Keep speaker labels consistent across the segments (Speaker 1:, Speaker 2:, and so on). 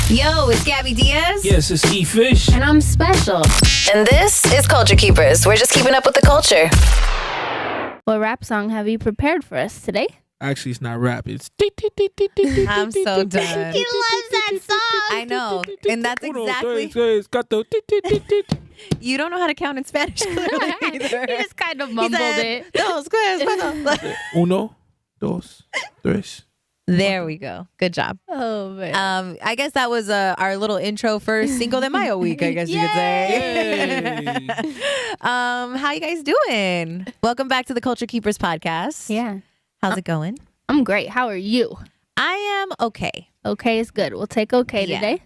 Speaker 1: Yo, it's Gabby Diaz.
Speaker 2: Yes, it's E-Fish.
Speaker 3: And I'm special.
Speaker 1: And this is Culture Keepers. We're just keeping up with the culture.
Speaker 3: What rap song have you prepared for us today?
Speaker 2: Actually, it's not rap. It's...
Speaker 1: I'm so done.
Speaker 3: He loves that song.
Speaker 1: I know. And that's exactly... You don't know how to count in Spanish, clearly, either.
Speaker 3: He just kind of mumbled it.
Speaker 1: Dos, tres,
Speaker 2: Uno, dos, tres.
Speaker 1: There we go. Good job.
Speaker 3: Oh, man.
Speaker 1: I guess that was our little intro for Cinco de Mayo week, I guess you could say.
Speaker 2: Yay.
Speaker 1: How you guys doing? Welcome back to the Culture Keepers podcast.
Speaker 3: Yeah.
Speaker 1: How's it going?
Speaker 3: I'm great. How are you?
Speaker 1: I am okay.
Speaker 3: Okay is good. We'll take okay
Speaker 1: Yeah.
Speaker 3: today.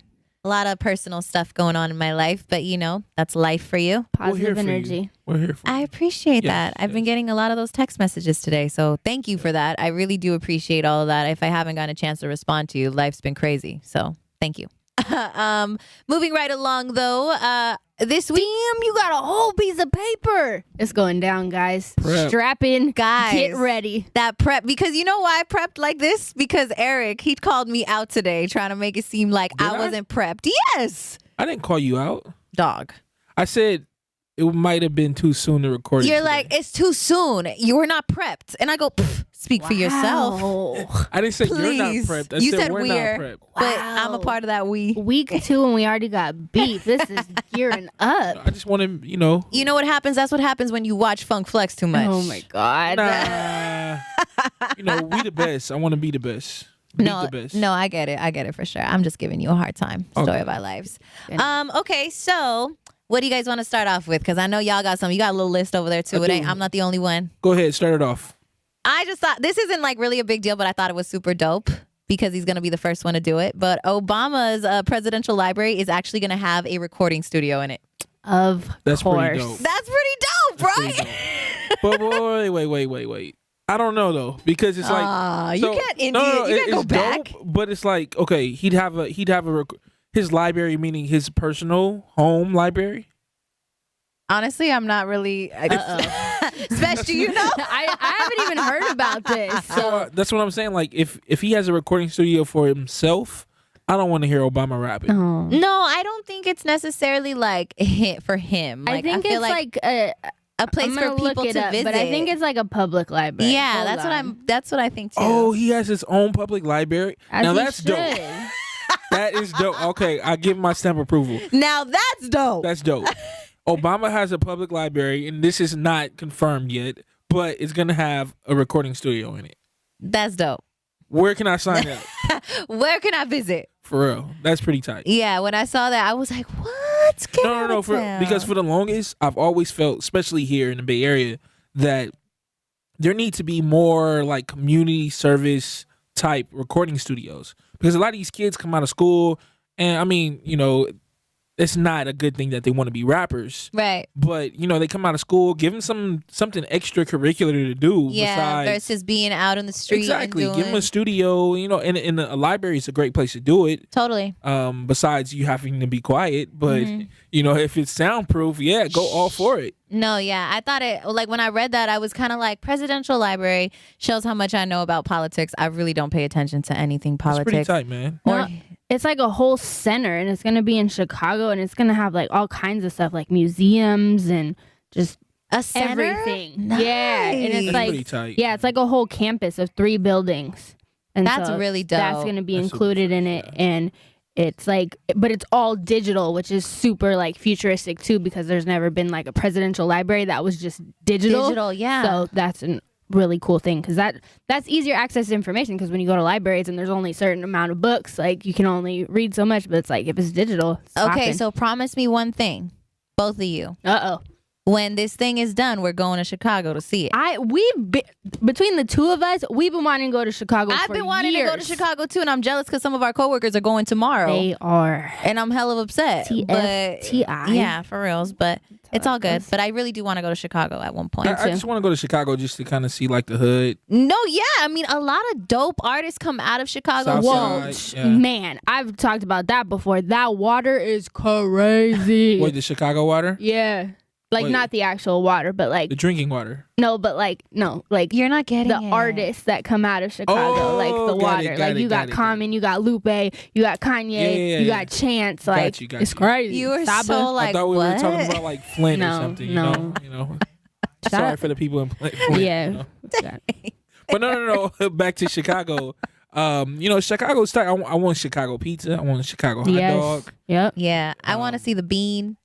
Speaker 1: A lot of personal stuff going on in my life, but you know, that's life for you.
Speaker 3: Positive energy.
Speaker 2: We're here for you.
Speaker 1: I appreciate
Speaker 2: Yes,
Speaker 1: that. I've been
Speaker 2: yes.
Speaker 1: getting a lot of those text messages today, so thank you for that. I really do appreciate all of that. If I haven't gotten a chance to respond to you, life's been crazy, so thank you. Moving right along, though, this week,
Speaker 3: Damn, you got a whole piece of paper. It's going down, guys.
Speaker 2: Prep.
Speaker 3: Strap in.
Speaker 1: Guys.
Speaker 3: Get ready.
Speaker 1: that prep, because you know why I prepped like this? Because Eric, he called me out today trying to make it seem like
Speaker 2: Did
Speaker 1: I
Speaker 2: I?
Speaker 1: wasn't prepped. Yes,
Speaker 2: I didn't call you out.
Speaker 1: dog.
Speaker 2: I said it might have been too soon to record it
Speaker 1: You're
Speaker 2: today.
Speaker 1: like, it's too soon. You were not prepped. And I go, speak for yourself.
Speaker 3: Wow.
Speaker 2: I didn't say you're not
Speaker 1: Please.
Speaker 2: prepped. I
Speaker 1: You
Speaker 2: said
Speaker 1: said
Speaker 2: we're
Speaker 1: we're.
Speaker 2: not prepped.
Speaker 1: But I'm a part of that we.
Speaker 3: Week 2 and we already got beef. This is gearing up.
Speaker 2: I just want to, you know.
Speaker 1: You know what happens? That's what happens when you watch Funk Flex too much.
Speaker 3: Oh, my God.
Speaker 2: Nah. You know, we the best. I want to be the best. Beat
Speaker 1: No,
Speaker 2: the best.
Speaker 1: no, I get it. I get it for sure. I'm just giving you a hard time. Story
Speaker 2: Okay.
Speaker 1: of our lives.
Speaker 3: Good.
Speaker 1: Okay, so what do you guys want to start off with? Because I know y'all got some. You got a little list over there too.
Speaker 2: I
Speaker 1: It ain't,
Speaker 2: do.
Speaker 1: I'm not the only one.
Speaker 2: Go ahead. Start it off.
Speaker 1: I just thought this isn't like really a big deal, but I thought it was super dope because he's going to be the first one to do it. But Obama's presidential library is actually going to have a recording studio in it.
Speaker 3: Of
Speaker 2: That's
Speaker 3: course.
Speaker 2: pretty dope.
Speaker 1: That's pretty dope,
Speaker 2: Pretty
Speaker 1: right?
Speaker 2: dope. But wait. I don't know though, because it's like
Speaker 1: you can't you can't go
Speaker 2: it's
Speaker 1: back.
Speaker 2: dope, but it's like, okay, he'd have his library, meaning his personal home library.
Speaker 1: Honestly, I'm not really. Special, do you know?
Speaker 3: I haven't even heard about this.
Speaker 2: So
Speaker 3: So
Speaker 2: that's what I'm saying. Like, if he has a recording studio for himself, I don't want to hear Obama rapping.
Speaker 3: Oh.
Speaker 1: No, I don't think it's necessarily like hit for him. Like,
Speaker 3: I think
Speaker 1: feel
Speaker 3: it's like a
Speaker 1: place
Speaker 3: I'm
Speaker 1: for
Speaker 3: gonna look
Speaker 1: people
Speaker 3: it
Speaker 1: to
Speaker 3: up,
Speaker 1: visit.
Speaker 3: but I think it's like a public library.
Speaker 1: yeah,
Speaker 3: Hold
Speaker 1: that's
Speaker 3: on.
Speaker 1: that's what I think too.
Speaker 2: Oh, he has his own public library.
Speaker 3: As
Speaker 2: Now
Speaker 3: he
Speaker 2: that's dope.
Speaker 3: should.
Speaker 2: That is dope. Okay, I give my stamp approval.
Speaker 1: Now that's dope.
Speaker 2: That's dope. Obama has a public library, and this is not confirmed yet, but it's gonna have a recording studio in it.
Speaker 1: That's dope.
Speaker 2: Where can I sign up?
Speaker 1: Where can I visit?
Speaker 2: For real, that's pretty tight.
Speaker 1: Yeah, when I saw that, I was like, what? Get out
Speaker 2: No.
Speaker 1: of
Speaker 2: Because
Speaker 1: town.
Speaker 2: for the longest, I've always felt, especially here in the Bay Area, that there need to be more like community service type recording studios. Because a lot of these kids come out of school, and I mean, you know, it's not a good thing that they want to be rappers.
Speaker 1: Right.
Speaker 2: But you know, they come out of school, give them something extracurricular to do.
Speaker 1: Yeah,
Speaker 2: besides,
Speaker 1: versus being out in the street.
Speaker 2: exactly.
Speaker 1: And
Speaker 2: Give them
Speaker 1: doing...
Speaker 2: a studio. You know, and a library is a great place to do it.
Speaker 1: Totally.
Speaker 2: Besides you having to be quiet, but
Speaker 1: Mm-hmm.
Speaker 2: you know, if it's soundproof, yeah, go all for it.
Speaker 1: No, yeah. I thought it, like, when I read that, I was kind of like, presidential library shows how much I know about politics. I really don't pay attention to anything
Speaker 2: It's pretty
Speaker 1: politics.
Speaker 2: tight, man.
Speaker 3: No, it's like a whole center, and it's gonna be in Chicago, and it's gonna have like all kinds of stuff, like museums and just
Speaker 1: A center?
Speaker 3: everything. Yeah, and it's
Speaker 1: Nice.
Speaker 2: That's
Speaker 3: like
Speaker 2: pretty tight.
Speaker 3: yeah, it's like a whole campus of 3 buildings. And
Speaker 1: That's
Speaker 3: so
Speaker 1: really
Speaker 3: That's
Speaker 1: dope.
Speaker 3: gonna be
Speaker 2: That's super
Speaker 3: included in
Speaker 2: tight,
Speaker 3: it, and it's like, but it's all digital, which is super like futuristic too, because there's never been like a presidential library that was just digital.
Speaker 1: Digital, yeah.
Speaker 3: So that's a really cool thing, because that's easier access to information, because when you go to libraries and there's only a certain amount of books, like you can only read so much, but it's like if it's digital, it's
Speaker 1: Okay,
Speaker 3: popping.
Speaker 1: so promise me one thing, both of you.
Speaker 3: Uh-oh.
Speaker 1: When this thing is done, we're going to Chicago to see it.
Speaker 3: Between the two of us, we've been wanting to go to Chicago
Speaker 1: I've
Speaker 3: for
Speaker 1: been wanting
Speaker 3: years.
Speaker 1: to go to Chicago too, and I'm jealous because some of our coworkers are going tomorrow.
Speaker 3: They are.
Speaker 1: And I'm hell of upset. But
Speaker 3: TFTI.
Speaker 1: yeah, for reals. But it's all good.
Speaker 3: goes.
Speaker 1: But I really do want to go to Chicago at one point.
Speaker 2: I just want to go to Chicago just to kind of see like the hood.
Speaker 1: No, yeah. I mean, a lot of dope artists come out of Chicago.
Speaker 2: South
Speaker 3: Whoa,
Speaker 2: Side, yeah.
Speaker 3: man, I've talked about that before. That water is crazy.
Speaker 2: Wait, the Chicago water?
Speaker 3: Yeah. Like
Speaker 2: Wait.
Speaker 3: not the actual water, but like
Speaker 2: The drinking water.
Speaker 3: no, but like no, like
Speaker 1: You're not getting
Speaker 3: the
Speaker 1: it.
Speaker 3: artists that come out of Chicago, like the
Speaker 2: Oh, got
Speaker 3: water.
Speaker 2: it,
Speaker 3: Like you got
Speaker 2: got it.
Speaker 3: Common, you got Lupe, you got Kanye, you got Chance. Like
Speaker 2: you, got
Speaker 3: it's
Speaker 2: you.
Speaker 3: crazy.
Speaker 1: You were
Speaker 3: Saba.
Speaker 1: so like,
Speaker 2: I thought we
Speaker 1: what?
Speaker 2: were talking about like Flint or
Speaker 3: No,
Speaker 2: something.
Speaker 3: no.
Speaker 2: You know.
Speaker 3: Shout
Speaker 2: Sorry
Speaker 3: out-
Speaker 2: for the people in Flint.
Speaker 3: Yeah.
Speaker 2: You know? But no. Back to Chicago. Chicago style. I want Chicago pizza. I want a Chicago hot
Speaker 3: Yes.
Speaker 2: dog.
Speaker 3: Yep.
Speaker 1: Yeah, I want to see the bean.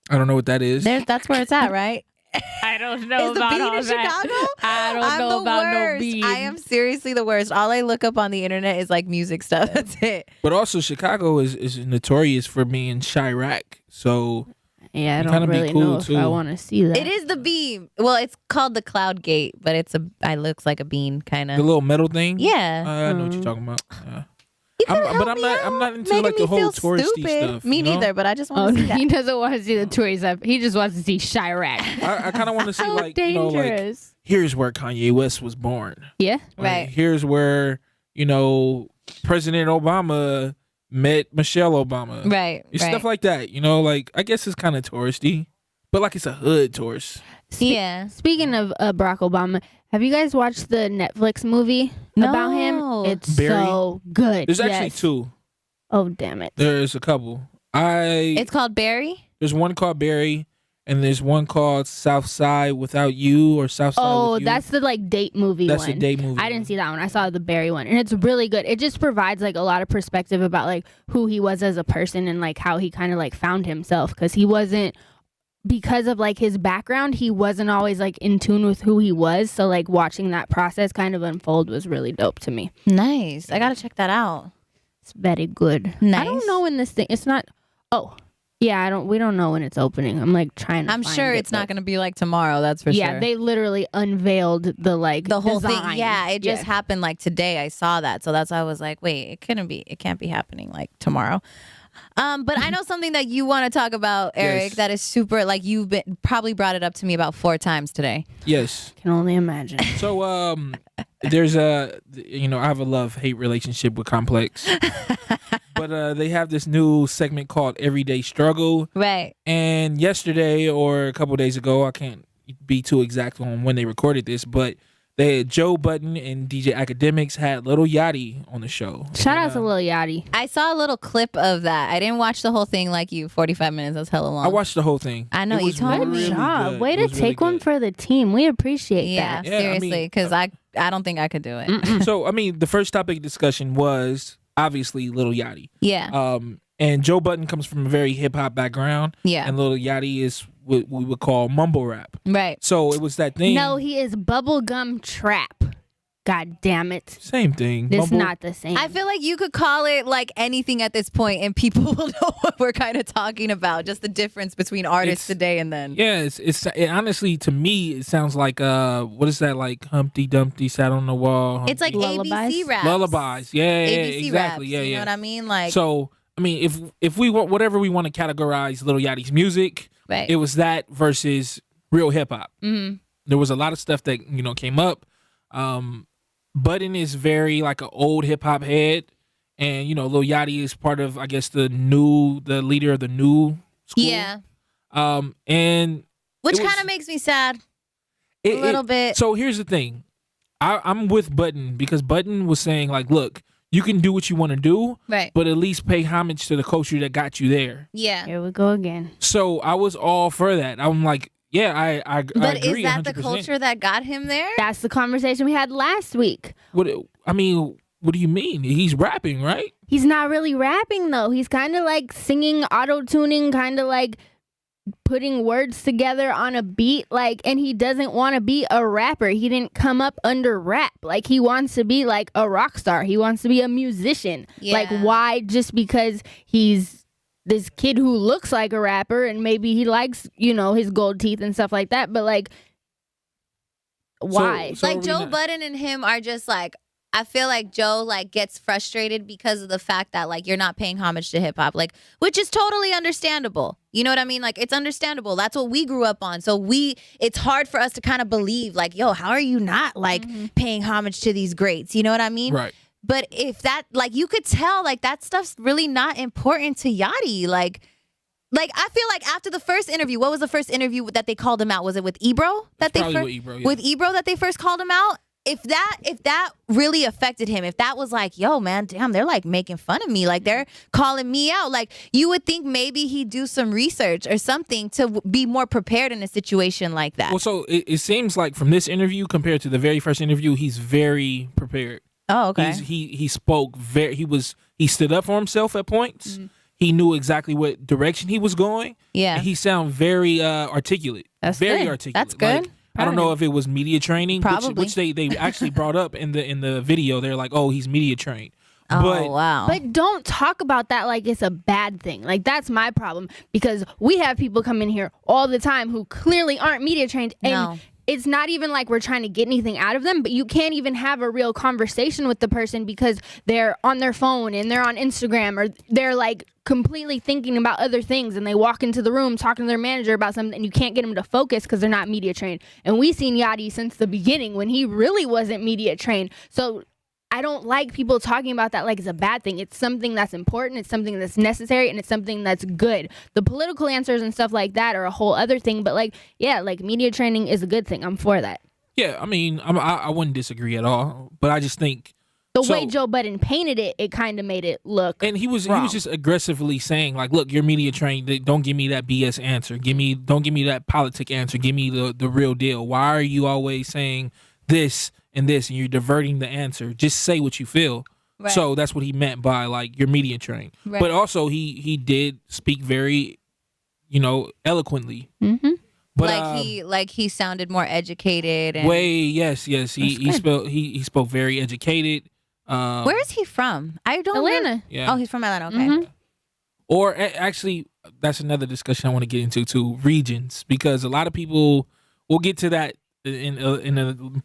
Speaker 2: I don't know what that is.
Speaker 1: That's where it's at, right?
Speaker 3: I don't know
Speaker 1: Is the bean in Chicago?
Speaker 3: I don't
Speaker 1: I'm
Speaker 3: know
Speaker 1: the
Speaker 3: about
Speaker 1: worst.
Speaker 3: no bean.
Speaker 1: I am seriously the worst. All I look up on the internet is like music stuff. That's it.
Speaker 2: But also Chicago is notorious for being Chirac. So
Speaker 3: Yeah, I
Speaker 2: It'd
Speaker 3: don't
Speaker 2: kinda be
Speaker 3: really
Speaker 2: cool,
Speaker 3: know if I
Speaker 2: too.
Speaker 3: want to see that.
Speaker 1: It is the beam. Well, it's called the Cloud Gate, but it looks like a bean kind
Speaker 2: the
Speaker 1: of.
Speaker 2: little metal thing.
Speaker 1: Yeah.
Speaker 2: I know what you're talking about. Yeah.
Speaker 1: You couldn't help
Speaker 2: I'm
Speaker 1: me
Speaker 2: not.
Speaker 1: out,
Speaker 2: I'm not into
Speaker 1: making
Speaker 2: like the
Speaker 1: me
Speaker 2: whole
Speaker 1: feel
Speaker 2: touristy
Speaker 1: stupid.
Speaker 2: stuff.
Speaker 1: Me
Speaker 2: you know?
Speaker 1: neither, but I just
Speaker 3: Oh,
Speaker 1: want to see
Speaker 3: he
Speaker 1: that.
Speaker 3: doesn't want to see the tourist stuff. He just wants to see Chirac.
Speaker 2: I kind of want to see
Speaker 3: So
Speaker 2: like
Speaker 3: dangerous.
Speaker 2: here's where Kanye West was born.
Speaker 3: Yeah.
Speaker 1: Right.
Speaker 2: Here's where President Obama met Michelle Obama.
Speaker 1: Right.
Speaker 2: It's
Speaker 1: right.
Speaker 2: stuff like that. Like I guess it's kind of touristy, but like it's a hood tourist.
Speaker 1: Yeah.
Speaker 3: Speaking of Barack Obama, have you guys watched the Netflix movie about
Speaker 1: No.
Speaker 3: him? It's
Speaker 2: Barry?
Speaker 3: so good.
Speaker 2: There's actually
Speaker 3: Yes.
Speaker 2: 2.
Speaker 3: Oh, damn it.
Speaker 2: There's a couple.
Speaker 1: It's called Barry.
Speaker 2: There's one called Barry, and there's one called South Side Without You or South Side
Speaker 3: Oh,
Speaker 2: with You.
Speaker 3: that's the like date movie
Speaker 2: That's
Speaker 3: one.
Speaker 2: a date movie.
Speaker 3: I didn't see that one. I saw the Barry one, and it's really good. It just provides like a lot of perspective about like who he was as a person and like how he kind of like found himself, because he wasn't, because of like his background, he wasn't always like in tune with who he was. So like watching that process kind of unfold was really dope to me.
Speaker 1: Nice. I gotta check that out.
Speaker 3: It's very good. I
Speaker 1: Nice.
Speaker 3: don't know when this thing. It's not. Oh, yeah. We don't know when it's opening. I'm like trying to.
Speaker 1: I'm
Speaker 3: find
Speaker 1: sure
Speaker 3: it,
Speaker 1: it's not
Speaker 3: but-
Speaker 1: gonna be like tomorrow. That's for
Speaker 3: Yeah,
Speaker 1: sure.
Speaker 3: they literally unveiled the
Speaker 1: whole
Speaker 3: design.
Speaker 1: thing. Yeah, it just
Speaker 3: Yeah.
Speaker 1: happened like today. I saw that, so that's why I was like, wait, it can't be happening like tomorrow. But I know something that you want to talk about, Eric.
Speaker 2: Yes.
Speaker 1: That is super. Like you've probably brought it up to me about 4 times today.
Speaker 2: Yes.
Speaker 3: Can only imagine.
Speaker 2: So there's I have a love-hate relationship with Complex. But they have this new segment called Everyday Struggle.
Speaker 1: Right.
Speaker 2: And yesterday or a couple days ago, I can't be too exact on when they recorded this, but they had Joe Budden and DJ Academics had Lil Yachty on the show.
Speaker 3: Shout out to Lil Yachty.
Speaker 1: I saw a little clip of that. I didn't watch the whole thing like you. 45 minutes. That's hella long.
Speaker 2: I watched the whole thing.
Speaker 1: I know,
Speaker 2: It
Speaker 1: you
Speaker 2: was
Speaker 1: told me.
Speaker 3: Good
Speaker 2: really
Speaker 3: job.
Speaker 2: good.
Speaker 3: Way
Speaker 2: It
Speaker 3: to
Speaker 2: was really
Speaker 3: take one
Speaker 2: good.
Speaker 3: for the team. We appreciate
Speaker 1: Yeah,
Speaker 3: that.
Speaker 2: Yeah, I
Speaker 1: seriously,
Speaker 2: mean,
Speaker 1: because I don't think I could do it.
Speaker 2: So, the first topic of discussion was obviously Lil Yachty.
Speaker 1: Yeah.
Speaker 2: And Joe Budden comes from a very hip hop background.
Speaker 1: Yeah.
Speaker 2: And Lil Yachty is what we would call mumble rap.
Speaker 1: Right.
Speaker 2: So it was that thing.
Speaker 3: No, he is bubblegum trap. God damn it.
Speaker 2: Same thing.
Speaker 3: It's
Speaker 2: Mumble-
Speaker 3: not the same.
Speaker 1: I feel like you could call it like anything at this point, and people will know what we're kind of talking about. Just the difference between artists
Speaker 2: It's-
Speaker 1: today and then.
Speaker 2: Yeah, it honestly to me it sounds like what is that, like Humpty Dumpty sat on the wall?
Speaker 1: It's like
Speaker 3: Lullabies?
Speaker 1: ABC raps.
Speaker 2: lullabies. Yeah,
Speaker 1: ABC
Speaker 2: exactly.
Speaker 1: raps.
Speaker 2: Yeah,
Speaker 1: You
Speaker 2: yeah.
Speaker 1: know what I mean? Like,
Speaker 2: So if we want whatever we want to categorize Lil Yachty's music,
Speaker 1: right.
Speaker 2: it was that versus real hip hop.
Speaker 1: Mhm.
Speaker 2: There was a lot of stuff that came up. Budden is very like an old hip hop head, and Lil Yachty is part of, I guess, the leader of the new school.
Speaker 1: Yeah.
Speaker 2: And
Speaker 1: Which
Speaker 2: it was-
Speaker 1: kind of makes me sad.
Speaker 2: It-
Speaker 1: A little bit.
Speaker 2: So here's the thing. I'm with Budden because Budden was saying, like, look, you can do what you want to do,
Speaker 1: Right.
Speaker 2: but at least pay homage to the culture that got you there.
Speaker 1: Yeah.
Speaker 3: Here we go again.
Speaker 2: So I was all for that. I'm like, yeah, I
Speaker 1: But
Speaker 2: agree.
Speaker 1: is that the
Speaker 2: 100%.
Speaker 1: culture that got him there?
Speaker 3: That's the conversation we had last week.
Speaker 2: What do you mean? He's rapping, right?
Speaker 3: He's not really rapping though. He's kind of like singing, auto-tuning, kind of like putting words together on a beat, like, and he doesn't want to be a rapper. He didn't come up under rap. Like, he wants to be like a rock star. He wants to be a musician. Like,
Speaker 1: Yeah.
Speaker 3: why just because he's this kid who looks like a rapper and maybe he likes, his gold teeth and stuff like that, but like, why?
Speaker 2: So
Speaker 1: Like
Speaker 2: are we
Speaker 1: Joe
Speaker 2: not-
Speaker 1: Budden and him are just like, I feel like Joe like gets frustrated because of the fact that like you're not paying homage to hip hop, like, which is totally understandable. You know what I mean? Like, it's understandable. That's what we grew up on. So it's hard for us to kind of believe like, yo, how are you not like paying homage to these greats? You know what I mean?
Speaker 2: Right.
Speaker 1: But if that, like, you could tell like that stuff's really not important to Yachty. Like, Like, I feel like after the first interview, what was the first interview that they called him out? Was it with Ebro that they
Speaker 2: Probably with Ebro, yeah.
Speaker 1: with Ebro that they first called him out? If that really affected him, if that was like, yo, man, damn, they're like making fun of me, like they're calling me out, like you would think maybe he'd do some research or something to be more prepared in a situation like that.
Speaker 2: Well, so it seems like from this interview compared to the very first interview, he's very prepared.
Speaker 1: Oh, okay.
Speaker 2: He spoke he stood up for himself at points.
Speaker 1: Mm-hmm.
Speaker 2: He knew exactly what direction he was going.
Speaker 1: Yeah.
Speaker 2: And he sounded very articulate.
Speaker 1: That's
Speaker 2: very
Speaker 1: good.
Speaker 2: articulate.
Speaker 1: That's good.
Speaker 2: Like, I don't know if it was media training,
Speaker 1: Probably.
Speaker 2: which they actually brought up in the video. They're like, oh, he's media trained.
Speaker 1: Oh,
Speaker 2: But
Speaker 1: wow.
Speaker 3: But don't talk about that like it's a bad thing. Like, that's my problem, because we have people come in here all the time who clearly aren't media trained, and
Speaker 1: No.
Speaker 3: it's not even like we're trying to get anything out of them, but you can't even have a real conversation with the person because they're on their phone and they're on Instagram, or they're like completely thinking about other things, and they walk into the room talking to their manager about something, and you can't get them to focus because they're not media trained. And we've seen Yachty since the beginning when he really wasn't media trained. So I don't like people talking about that like it's a bad thing. It's something that's important. It's something that's necessary, and it's something that's good. The political answers and stuff like that are a whole other thing. But like, yeah, like media training is a good thing. I'm for that.
Speaker 2: yeah, I mean, I wouldn't disagree at all. But I just think
Speaker 3: The
Speaker 2: So-
Speaker 3: way Joe Budden painted it, it kind of made it look.
Speaker 2: And he was
Speaker 3: wrong.
Speaker 2: just aggressively saying like, look, you're media trained. Don't give me that BS answer. Don't give me that politic answer. Give me the real deal. Why are you always saying this and this, and you're diverting the answer? Just say what you feel.
Speaker 1: Right.
Speaker 2: So that's what he meant by like you're media trained.
Speaker 1: Right.
Speaker 2: But also he did speak very, eloquently.
Speaker 3: Mm-hmm.
Speaker 2: But
Speaker 1: like he sounded more educated. And
Speaker 2: yes. He spoke very educated.
Speaker 1: where is he from? I don't
Speaker 3: Atlanta.
Speaker 1: really-
Speaker 2: Yeah.
Speaker 1: Oh, he's from Atlanta. Okay.
Speaker 3: Mhm.
Speaker 2: Or actually, that's another discussion I want to get into too. Regions, because a lot of people. We'll get to that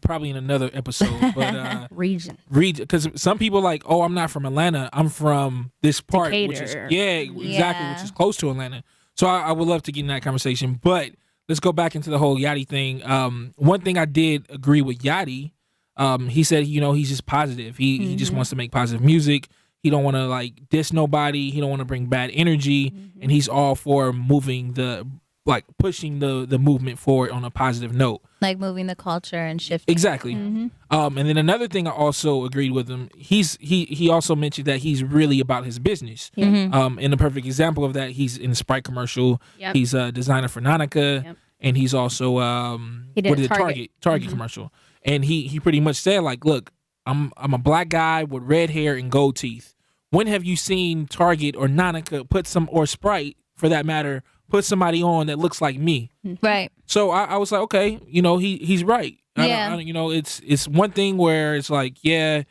Speaker 2: probably in another episode. But
Speaker 3: Region.
Speaker 2: because some people are like, oh, I'm not from Atlanta. I'm from this part, which is
Speaker 3: Decatur.
Speaker 2: exactly,
Speaker 1: Yeah.
Speaker 2: which is close to Atlanta. So I would love to get in that conversation. But let's go back into the whole Yachty thing. One thing I did agree with Yachty. He said, he's just positive. He just wants to make positive music. He don't want to like diss nobody. He don't want to bring bad energy, and he's all for pushing the movement forward on a positive note.
Speaker 1: Like moving the culture and shifting.
Speaker 2: Exactly. And then another thing I also agreed with him. He also mentioned that he's really about his business. And a perfect example of that, he's in a Sprite commercial.
Speaker 3: Yep.
Speaker 2: He's a designer for Nanica,
Speaker 3: Yep.
Speaker 2: and he's also
Speaker 3: He did a
Speaker 2: Target commercial. And he pretty much said like, look, I'm a black guy with red hair and gold teeth. When have you seen Target or Nanica or Sprite for that matter put somebody on that looks like me?
Speaker 1: Right.
Speaker 2: So I was like, okay, he's right.
Speaker 1: Yeah.
Speaker 2: It's one thing where it's like, yeah,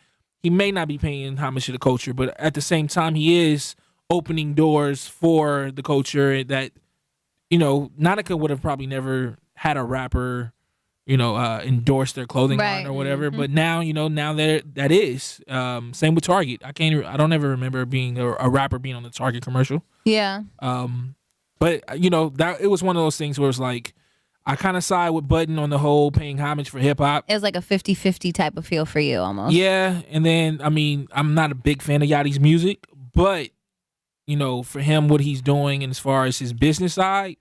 Speaker 2: he may not be paying homage to the culture, but at the same time, he is opening doors for the culture that, Nanica would have probably never had a rapper, endorse their clothing
Speaker 1: Right.
Speaker 2: line or whatever. But now, now that is. Same with Target. I don't ever remember being a rapper being on the Target commercial.
Speaker 1: Yeah.
Speaker 2: But that it was one of those things where it's like I kind of side with Budden on the whole paying homage for hip hop.
Speaker 1: It was like a 50-50 type of feel for you almost.
Speaker 2: Yeah, and then I'm not a big fan of Yachty's music, but for him what he's doing and as far as his business side,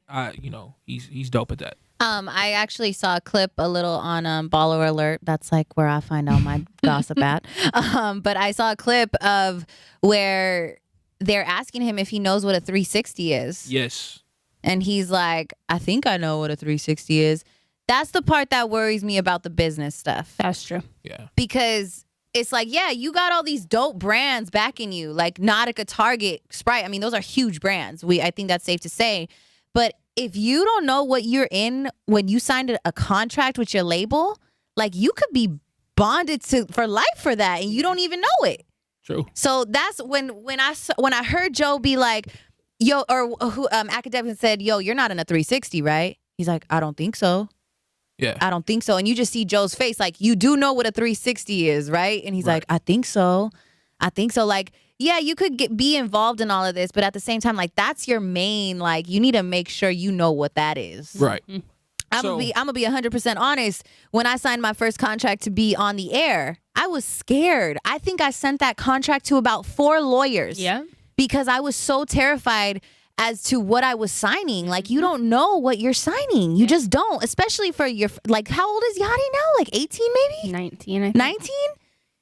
Speaker 2: he's dope at that.
Speaker 1: I actually saw a clip a little on Baller Alert. That's like where I find all my gossip at. But I saw a clip of where they're asking him if he knows what a 360 is.
Speaker 2: Yes.
Speaker 1: And he's like, I think I know what a 360 is. That's the part that worries me about the business stuff.
Speaker 3: That's true.
Speaker 2: Yeah.
Speaker 1: Because it's like, yeah, you got all these dope brands backing you, like Nautica, Target, Sprite. I mean, those are huge brands. I think that's safe to say. But if you don't know what you're in when you signed a contract with your label, like you could be bonded for life for that, and you don't even know it.
Speaker 2: True.
Speaker 1: So that's when I heard Joe be like, yo, or who academic said, yo, you're not in a 360, right? He's like, I don't think so.
Speaker 2: Yeah.
Speaker 1: I don't think so. And you just see Joe's face, like, you do know what a 360 is, right? And he's
Speaker 2: Right.
Speaker 1: like, I think so. Like, yeah, you could be involved in all of this, but at the same time, like, that's your main, like, you need to make sure you know what that is.
Speaker 2: Right.
Speaker 1: I'm gonna be 100% honest. When I signed my first contract to be on the air, I was scared. I think I sent that contract to about 4 lawyers.
Speaker 3: Yeah.
Speaker 1: Because I was so terrified as to what I was signing. Like, you don't know what you're signing. You just don't, especially for your, like, how old is Yachty now? Like 18 maybe?
Speaker 3: 19, I think.
Speaker 1: 19?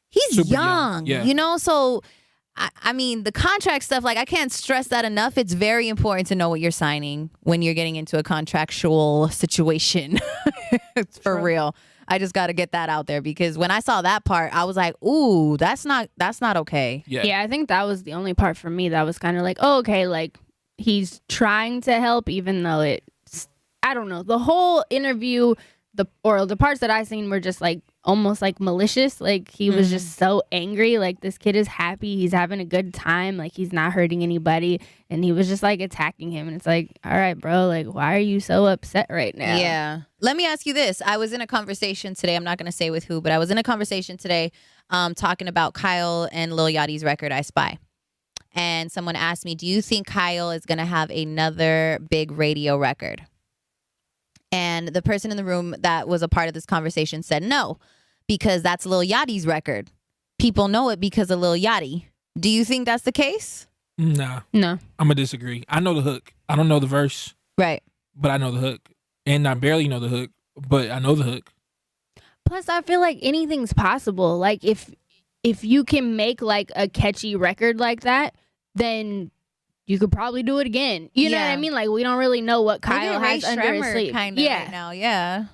Speaker 1: He's
Speaker 2: Super
Speaker 1: young,
Speaker 2: young. Yeah.
Speaker 1: you know? So, I mean, the contract stuff, like, I can't stress that enough. It's very important to know what you're signing when you're getting into a contractual situation. It's for real. I just got to get that out there, because when I saw that part, I was like, ooh, that's not okay.
Speaker 3: Yeah, I think that was the only part for me that was kind of like, oh, okay, like, he's trying to help, even though it's, I don't know. The whole interview, the parts that I seen were just like almost like malicious. Like, he was just so angry. Like, this kid is happy, he's having a good time, like, he's not hurting anybody, and he was just like attacking him. And it's like, all right, bro, like, why are you so upset right now?
Speaker 1: Yeah. Let me ask you this. I was in a conversation today. I'm not going to say with who, but I was in a conversation today talking about Kyle and Lil Yachty's record, I Spy. And someone asked me, do you think Kyle is going to have another big radio record? And the person in the room that was a part of this conversation said no, because that's Lil Yachty's record. People know it because of Lil Yachty. Do you think that's the case?
Speaker 2: Nah.
Speaker 3: No.
Speaker 2: I'm going to disagree. I know the hook. I don't know the verse.
Speaker 1: Right.
Speaker 2: But I know the hook. And I barely know the hook, but I know the hook.
Speaker 3: Plus, I feel like anything's possible. Like, if you can make like a catchy record like that, then you could probably do it again. You know what I mean? Like, we don't really know what Kyle has under his sleeve.
Speaker 1: Kind of right now, yeah.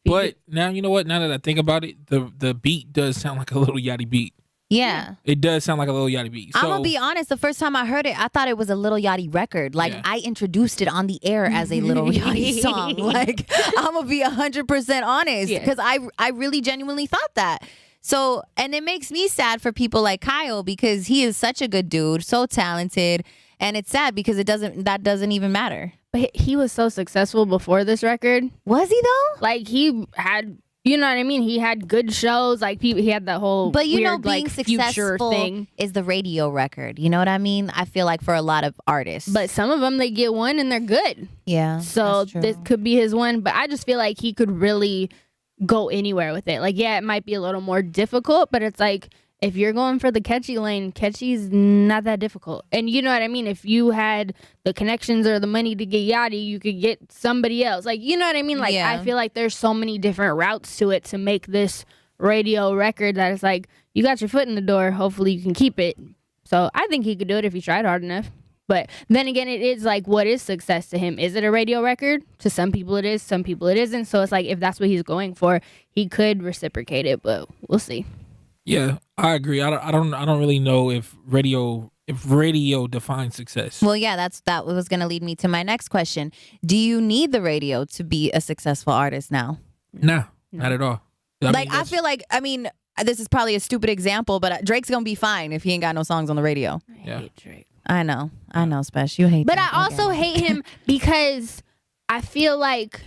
Speaker 2: But now, you know what? Now that I think about it, the beat does sound like a little Yachty beat.
Speaker 1: Yeah.
Speaker 2: It does sound like a little Yachty beat. So,
Speaker 1: I'm going to be honest. The first time I heard it, I thought it was a Little Yachty record. Like, I introduced it on the air as a Little Yachty song. Like, I'm going to be 100% honest, because I really genuinely thought that. So, and it makes me sad for people like Kyle, because he is such a good dude, so talented. And it's sad because that doesn't even matter.
Speaker 3: But he was so successful before this record.
Speaker 1: Was he though?
Speaker 3: Like, he had, you know what I mean? He had good shows. Like, he had that whole
Speaker 1: but you
Speaker 3: weird,
Speaker 1: know, being
Speaker 3: like,
Speaker 1: successful
Speaker 3: thing
Speaker 1: is the radio record. You know what I mean? I feel like for a lot of artists.
Speaker 3: But some of them, they get one and they're good.
Speaker 1: Yeah.
Speaker 3: So this could be his one. But I just feel like he could really go anywhere with it. Like, yeah, it might be a little more difficult, but it's like, if you're going for the catchy lane, catchy's not that difficult. And you know what I mean? If you had the connections or the money to get Yachty, you could get somebody else. Like, you know what I mean? Like, I feel like there's so many different routes to it to make this radio record that it's like, you got your foot in the door. Hopefully you can keep it. So I think he could do it if he tried hard enough. But then again, it is like, what is success to him? Is it a radio record? To some people it is, some people it isn't. So it's like, if that's what he's going for, he could reciprocate it, but we'll see.
Speaker 2: Yeah, I agree. I don't really know if radio defines success.
Speaker 1: Well, yeah, that was going to lead me to my next question. Do you need the radio to be a successful artist now?
Speaker 2: Nah, not at all.
Speaker 1: I feel like, I mean, this is probably a stupid example, but Drake's going to be fine if he ain't got no songs on the radio.
Speaker 3: I hate Drake.
Speaker 1: I know, Spesh. You hate
Speaker 3: But
Speaker 1: Drake.
Speaker 3: I also hate him because I feel like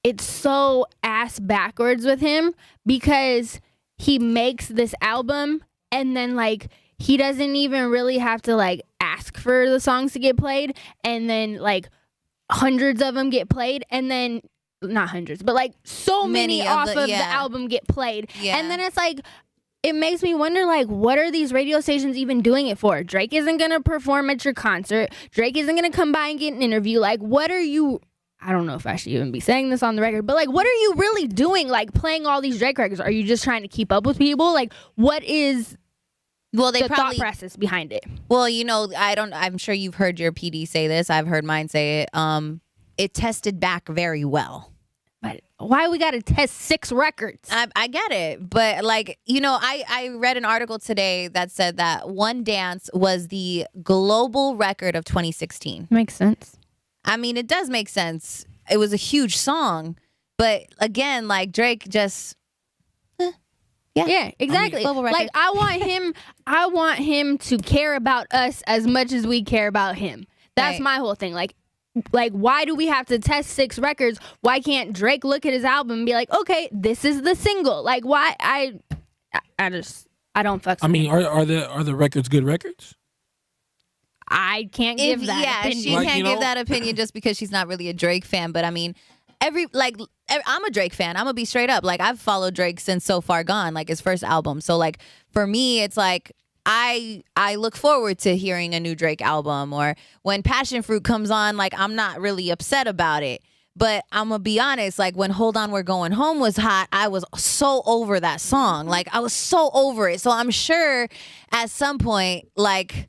Speaker 3: it's so ass backwards with him, because he makes this album and then like he doesn't even really have to like ask for the songs to get played, and then like hundreds of them get played, and then not hundreds but like so many off of the album get played, and then it's like, it makes me wonder, like, what are these radio stations even doing it for? Drake isn't gonna perform at your concert. Drake isn't gonna come by and get an interview. Like, what are you, I don't know if I should even be saying this on the record, but like, what are you really doing? Like, playing all these Drake records? Are you just trying to keep up with people? Like, what is the thought process behind it?
Speaker 1: Well, you know, I'm sure you've heard your PD say this. I've heard mine say it. It tested back very well.
Speaker 3: But why we got to test 6 records?
Speaker 1: I get it. But like, you know, I read an article today that said that One Dance was the global record of 2016.
Speaker 3: Makes sense.
Speaker 1: I mean, it does make sense. It was a huge song, but again, like Drake just,
Speaker 3: yeah, exactly.
Speaker 1: I mean,
Speaker 3: like I want him to care about us as much as we care about him. That's my whole thing. Like, why do we have to test 6 records? Why can't Drake look at his album and be like, okay, this is the single? Like, why? I don't fuck.
Speaker 2: I mean, are the records good records?
Speaker 3: I can't give that opinion.
Speaker 1: She can't give that opinion just because she's not really a Drake fan. But I mean, I'm a Drake fan. I'm gonna be straight up. Like, I've followed Drake since So Far Gone, like his first album. So like for me, it's like I look forward to hearing a new Drake album, or when Passion Fruit comes on, like I'm not really upset about it. But I'm gonna be honest, like when Hold On We're Going Home was hot, I was so over that song. Like I was so over it. So I'm sure at some point, like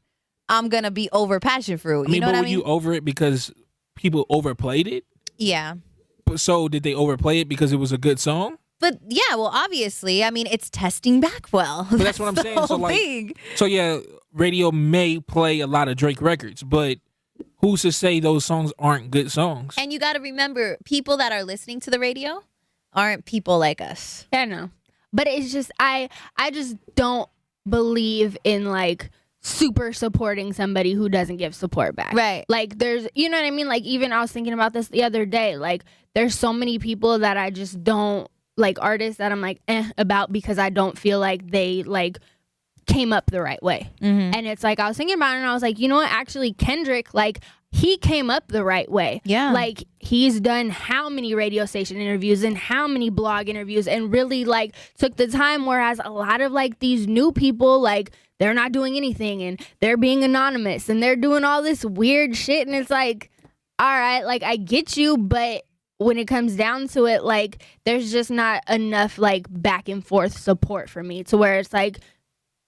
Speaker 1: I'm gonna be over Passion Fruit. You know what I
Speaker 2: were
Speaker 1: mean?
Speaker 2: you over it because people overplayed it?
Speaker 1: Yeah.
Speaker 2: So did they overplay it because it was a good song?
Speaker 1: But yeah, well, obviously, I mean, it's testing back well.
Speaker 2: But that's what I'm saying. So like,
Speaker 1: thing.
Speaker 2: so yeah, radio may play a lot of Drake records, but who's to say those songs aren't good songs?
Speaker 1: And you got to remember, people that are listening to the radio aren't people like us.
Speaker 3: Yeah, no. But it's just I just don't believe in like super supporting somebody who doesn't give support back.
Speaker 1: Right.
Speaker 3: Like there's, you know what I mean? Like even I was thinking about this the other day. Like there's so many people that I just don't like, artists that I'm like about, because I don't feel like they like came up the right way.
Speaker 1: Mm-hmm.
Speaker 3: And it's like I was thinking about it and I was like, you know what? Actually, Kendrick, like he came up the right way.
Speaker 1: Yeah.
Speaker 3: Like he's done how many radio station interviews and how many blog interviews and really like took the time, whereas a lot of like these new people, like they're not doing anything and they're being anonymous and they're doing all this weird shit. And it's like, all right, like I get you, but when it comes down to it, like there's just not enough like back and forth support for me to where it's like,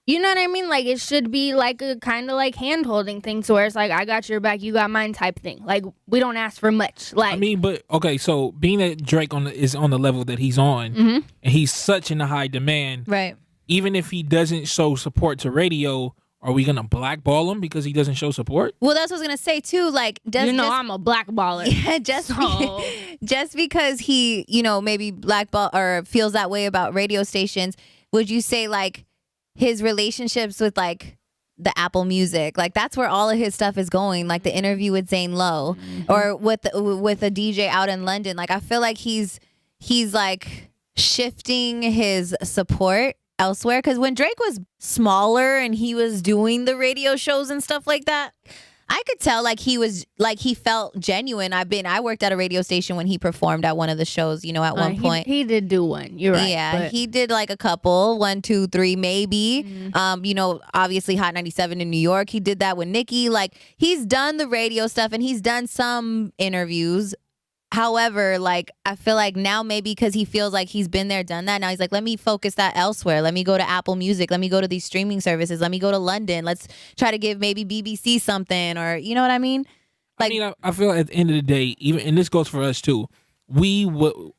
Speaker 3: you know what I mean? Like it should be like a kind of like hand holding thing to where it's like, I got your back, you got mine type thing. Like we don't ask for much. Like
Speaker 2: I mean, but okay, so being that Drake is on the level that he's on, and he's such in a high demand,
Speaker 1: Right.
Speaker 2: even if he doesn't show support to radio, are we gonna blackball him because he doesn't show support?
Speaker 1: Well, that's what I was going to say, too. Like,
Speaker 3: I'm a blackballer.
Speaker 1: Yeah, just because he, maybe blackball or feels that way about radio stations, would you say like his relationships with like the Apple Music, like that's where all of his stuff is going, like the interview with Zane Lowe or with a DJ out in London? Like I feel like he's like shifting his support elsewhere, because when Drake was smaller and he was doing the radio shows and stuff like that, I could tell like he felt genuine. I worked at a radio station when he performed at one of the shows, at one point.
Speaker 3: He did do one. You're right.
Speaker 1: Yeah,
Speaker 3: but
Speaker 1: he did like a couple, 1, 2, 3, maybe. Obviously Hot 97 in New York. He did that with Nicki. Like he's done the radio stuff and he's done some interviews. However, like I feel like now maybe because he feels like he's been there, done that. Now he's like, let me focus that elsewhere. Let me go to Apple Music. Let me go to these streaming services. Let me go to London. Let's try to give maybe BBC something, or you know what I mean? Like,
Speaker 2: I feel like at the end of the day, even, and this goes for us too,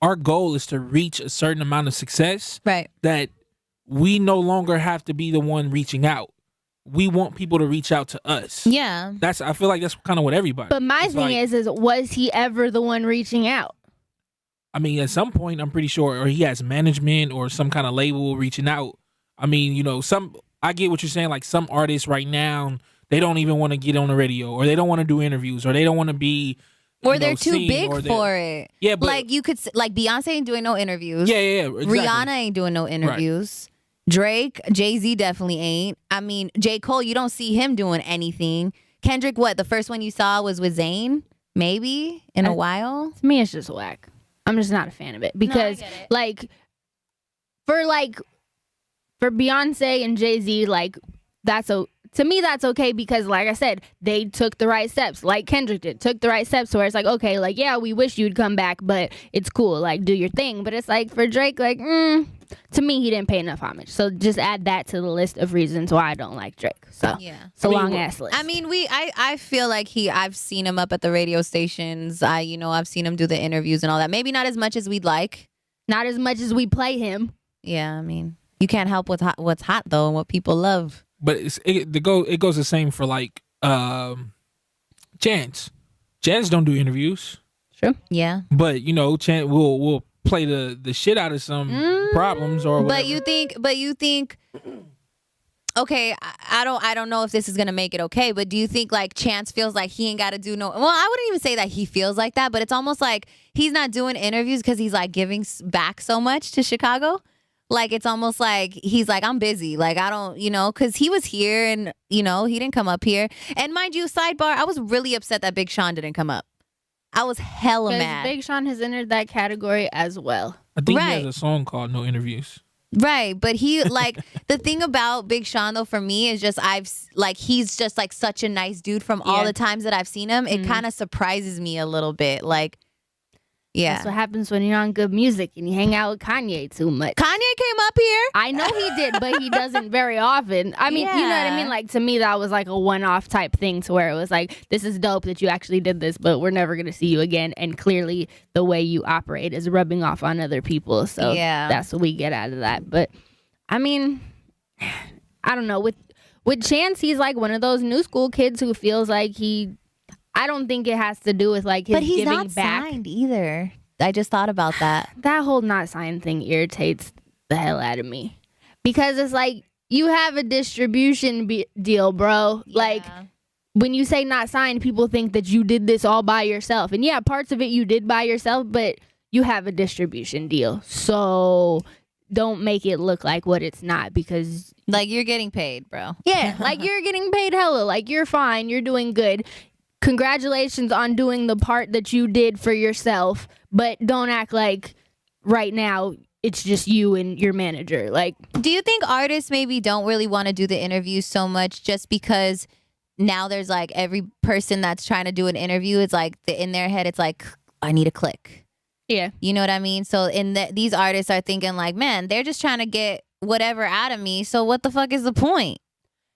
Speaker 2: our goal is to reach a certain amount of success,
Speaker 1: right?
Speaker 2: That we no longer have to be the one reaching out. We want people to reach out to us.
Speaker 1: Yeah.
Speaker 2: I feel like that's kind of what everybody.
Speaker 3: But my thing is was he ever the one reaching out?
Speaker 2: I mean, at some point, I'm pretty sure, or he has management or some kind of label reaching out. I mean, I get what you're saying. Like some artists right now, they don't even want to get on the radio, or they don't want to do interviews, or they don't want to be,
Speaker 1: or they're too big for it.
Speaker 2: Yeah, but
Speaker 1: like you could, like Beyonce ain't doing no interviews.
Speaker 2: Yeah, exactly.
Speaker 1: Rihanna ain't doing no interviews. Right. Drake, Jay-Z definitely ain't. I mean, J. Cole, you don't see him doing anything. Kendrick, what? The first one you saw was with Zayn? Maybe in a while?
Speaker 3: To me, it's just whack. I'm just not a fan of it. Because, for Beyonce and Jay-Z, like, to me, that's okay because, like I said, they took the right steps, like Kendrick did, took the right steps where it's like, okay, like, yeah, we wish you'd come back, but it's cool, like, do your thing. But it's like, for Drake, like, to me, he didn't pay enough homage. So just add that to the list of reasons why I don't like Drake. So,
Speaker 1: yeah.
Speaker 3: It's a long-ass list.
Speaker 1: I mean, I feel like I've seen him up at the radio stations. I've seen him do the interviews and all that. Maybe not as much as we'd like.
Speaker 3: Not as much as we play him.
Speaker 1: Yeah, I mean, you can't help what's hot, though, and what people love.
Speaker 2: But it goes the same for like Chance. Chance don't do interviews.
Speaker 3: True.
Speaker 1: Yeah.
Speaker 2: But Chance will play the shit out of some problems or whatever.
Speaker 1: But you think okay, I don't know if this is gonna make it okay, but do you think like Chance feels like he ain't gotta do no, well, I wouldn't even say that he feels like that, but it's almost like he's not doing interviews because he's like giving back so much to Chicago. Like, it's almost like he's like, I'm busy. Like, I don't, because he was here and, he didn't come up here. And mind you, sidebar, I was really upset that Big Sean didn't come up. I was hella mad.
Speaker 3: Big Sean has entered that category as well.
Speaker 2: I think he has a song called No Interviews.
Speaker 1: Right, but he like the thing about Big Sean though for me is just he's just like such a nice dude from all the times that I've seen him. It kind of surprises me a little bit. Like, yeah,
Speaker 3: that's what happens when you're on good music and you hang out with Kanye too much.
Speaker 1: Kanye came up here.
Speaker 3: I know he did, but he doesn't very often. I mean, you know what I mean? Like, to me, that was like a one-off type thing to where it was like, this is dope that you actually did this, but we're never going to see you again. And clearly the way you operate is rubbing off on other people. So that's what we get out of that. But I mean, I don't know. With Chance, he's like one of those new school kids who feels like I don't think it has to do with like his giving back. But he's not signed
Speaker 1: either. I just thought about that.
Speaker 3: That whole not signed thing irritates the hell out of me. Because it's like, you have a distribution deal, bro. Yeah. Like, when you say not signed, people think that you did this all by yourself. And yeah, parts of it you did by yourself, but you have a distribution deal. So don't make it look like what it's not, because
Speaker 1: like, you're getting paid, bro.
Speaker 3: Yeah, like, you're getting paid hella. Like, you're fine. You're doing good. Congratulations on doing the part that you did for yourself, but don't act like right now it's just you and your manager. Like,
Speaker 1: do you think artists maybe don't really want to do the interviews so much just because now there's like every person that's trying to do an interview, it's like in their head, it's like, I need a click.
Speaker 3: Yeah.
Speaker 1: You know what I mean? So these artists are thinking like, man, they're just trying to get whatever out of me. So what the fuck is the point?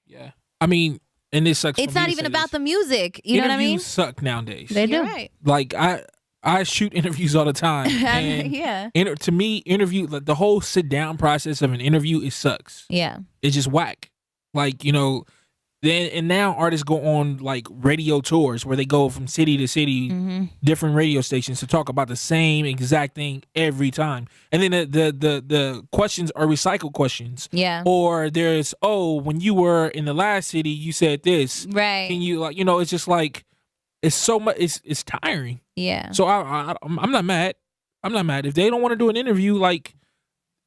Speaker 2: Yeah. I mean, and this sucks.
Speaker 1: It's not even about the music. You know what I mean?
Speaker 2: Interviews suck nowadays.
Speaker 3: They do.
Speaker 1: You're right.
Speaker 2: Like, I shoot interviews all the time. And
Speaker 1: yeah.
Speaker 2: To me, interview, like, the whole sit down process of an interview, it sucks.
Speaker 1: Yeah.
Speaker 2: It's just whack. Like, you know, and now artists go on like radio tours where they go from city to city, different radio stations to talk about the same exact thing every time. And then the questions are recycled questions.
Speaker 1: Yeah.
Speaker 2: Or there's, when you were in the last city, you said this.
Speaker 1: Right.
Speaker 2: Can you, like, you know, it's just like, it's so much, it's tiring.
Speaker 1: Yeah.
Speaker 2: So I'm not mad. I'm not mad. If they don't want to do an interview, like,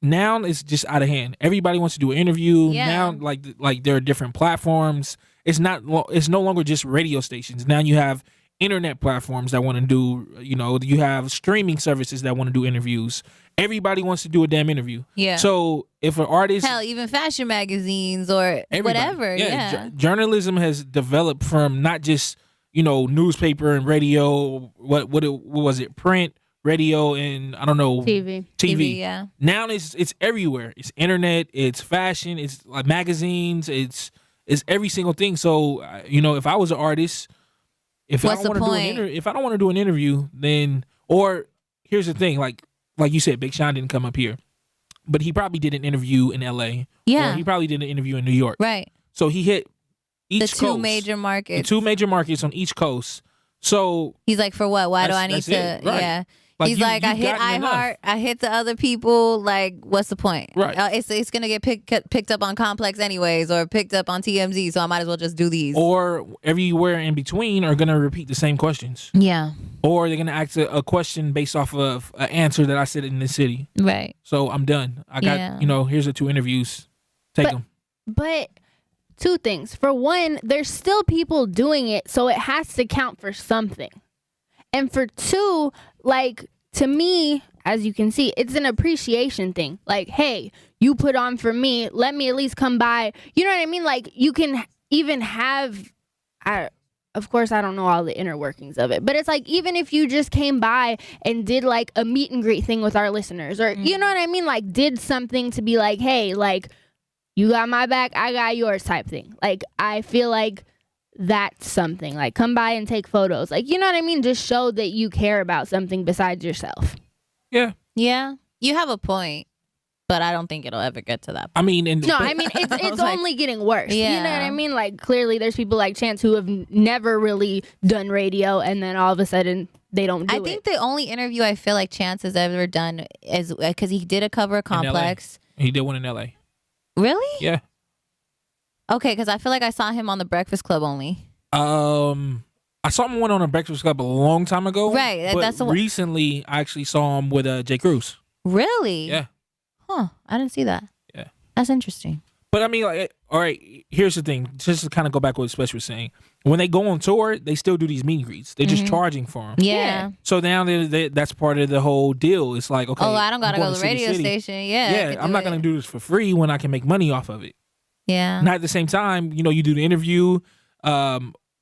Speaker 2: now it's just out of hand. Everybody wants to do an interview.
Speaker 1: Yeah.
Speaker 2: Now, like there are different platforms. It's no longer just radio stations. Now you have internet platforms that want to do, you know, you have streaming services that want to do interviews. Everybody wants to do a damn interview.
Speaker 1: Yeah.
Speaker 2: So if an artist,
Speaker 1: hell, even fashion magazines or whatever. Yeah.
Speaker 2: Journalism has developed from not just, you know, newspaper and radio. What was it? Print, radio, and I don't know,
Speaker 3: TV.
Speaker 1: Yeah.
Speaker 2: Now it's everywhere. It's internet. It's fashion. It's like magazines. It's every single thing. So you know, if I was an artist, if I don't want to do an interview, then, or here's the thing, like you said, Big Sean didn't come up here, but he probably did an interview in L.A.
Speaker 1: Yeah.
Speaker 2: Or he probably did an interview in New York.
Speaker 1: Right.
Speaker 2: So he hit each coast.
Speaker 1: The two major markets
Speaker 2: on each coast. So
Speaker 1: he's like, for what? Why do I need to?
Speaker 2: Right.
Speaker 1: Yeah. Like, he's like, I hit iHeart, I hit the other people. Like, what's the point?
Speaker 2: Right.
Speaker 1: It's gonna get picked up on Complex anyways, or picked up on TMZ. So I might as well just do these.
Speaker 2: Or everywhere in between are gonna repeat the same questions.
Speaker 1: Yeah. Or
Speaker 2: they're gonna ask a question based off of an answer that I said in the city.
Speaker 1: Right.
Speaker 2: So I'm done. I got here's the 2 interviews. Take them.
Speaker 3: But 2 things. For one, there's still people doing it, so it has to count for something. And for 2, like, to me, as you can see, it's an appreciation thing. Like, hey, you put on for me. Let me at least come by. You know what I mean? Like, you can even have, of course, I don't know all the inner workings of it, but it's like, even if you just came by and did like a meet and greet thing with our listeners, or you know what I mean? Like, did something to be like, hey, like, you got my back, I got yours type thing. Like, I feel like that's something. Like, come by and take photos. Like, you know what I mean? Just show that you care about something besides yourself.
Speaker 2: Yeah.
Speaker 1: Yeah. You have a point, but I don't think it'll ever get to that point.
Speaker 2: I mean,
Speaker 3: it's
Speaker 1: like,
Speaker 3: only getting worse.
Speaker 1: Yeah.
Speaker 3: You know what I mean? Like, clearly there's people like Chance who have never really done radio, and then all of a sudden they don't do it.
Speaker 1: I think the only interview I feel like Chance has ever done is because he did a cover of Complex.
Speaker 2: He did one in LA.
Speaker 1: Really?
Speaker 2: Yeah.
Speaker 1: Okay, because I feel like I saw him on the Breakfast Club only.
Speaker 2: I saw him on the Breakfast Club a long time ago.
Speaker 1: Right.
Speaker 2: But
Speaker 1: that's
Speaker 2: recently I actually saw him with J. Cruz.
Speaker 1: Really?
Speaker 2: Yeah.
Speaker 1: Huh. I didn't see that.
Speaker 2: Yeah.
Speaker 1: That's interesting.
Speaker 2: But I mean, like, all right, here's the thing. Just to kind of go back to what Special was saying. When they go on tour, they still do these meet and greets. They're just charging for them.
Speaker 1: Yeah.
Speaker 2: So now that's part of the whole deal. It's like, okay.
Speaker 1: Oh, I don't gotta
Speaker 2: I'm
Speaker 1: go
Speaker 2: going
Speaker 1: to the radio
Speaker 2: city.
Speaker 1: station. Yeah. I
Speaker 2: Yeah,
Speaker 1: can
Speaker 2: I'm
Speaker 1: do
Speaker 2: not going to do this for free when I can make money off of it.
Speaker 1: Yeah.
Speaker 2: Not at the same time, you do the interview,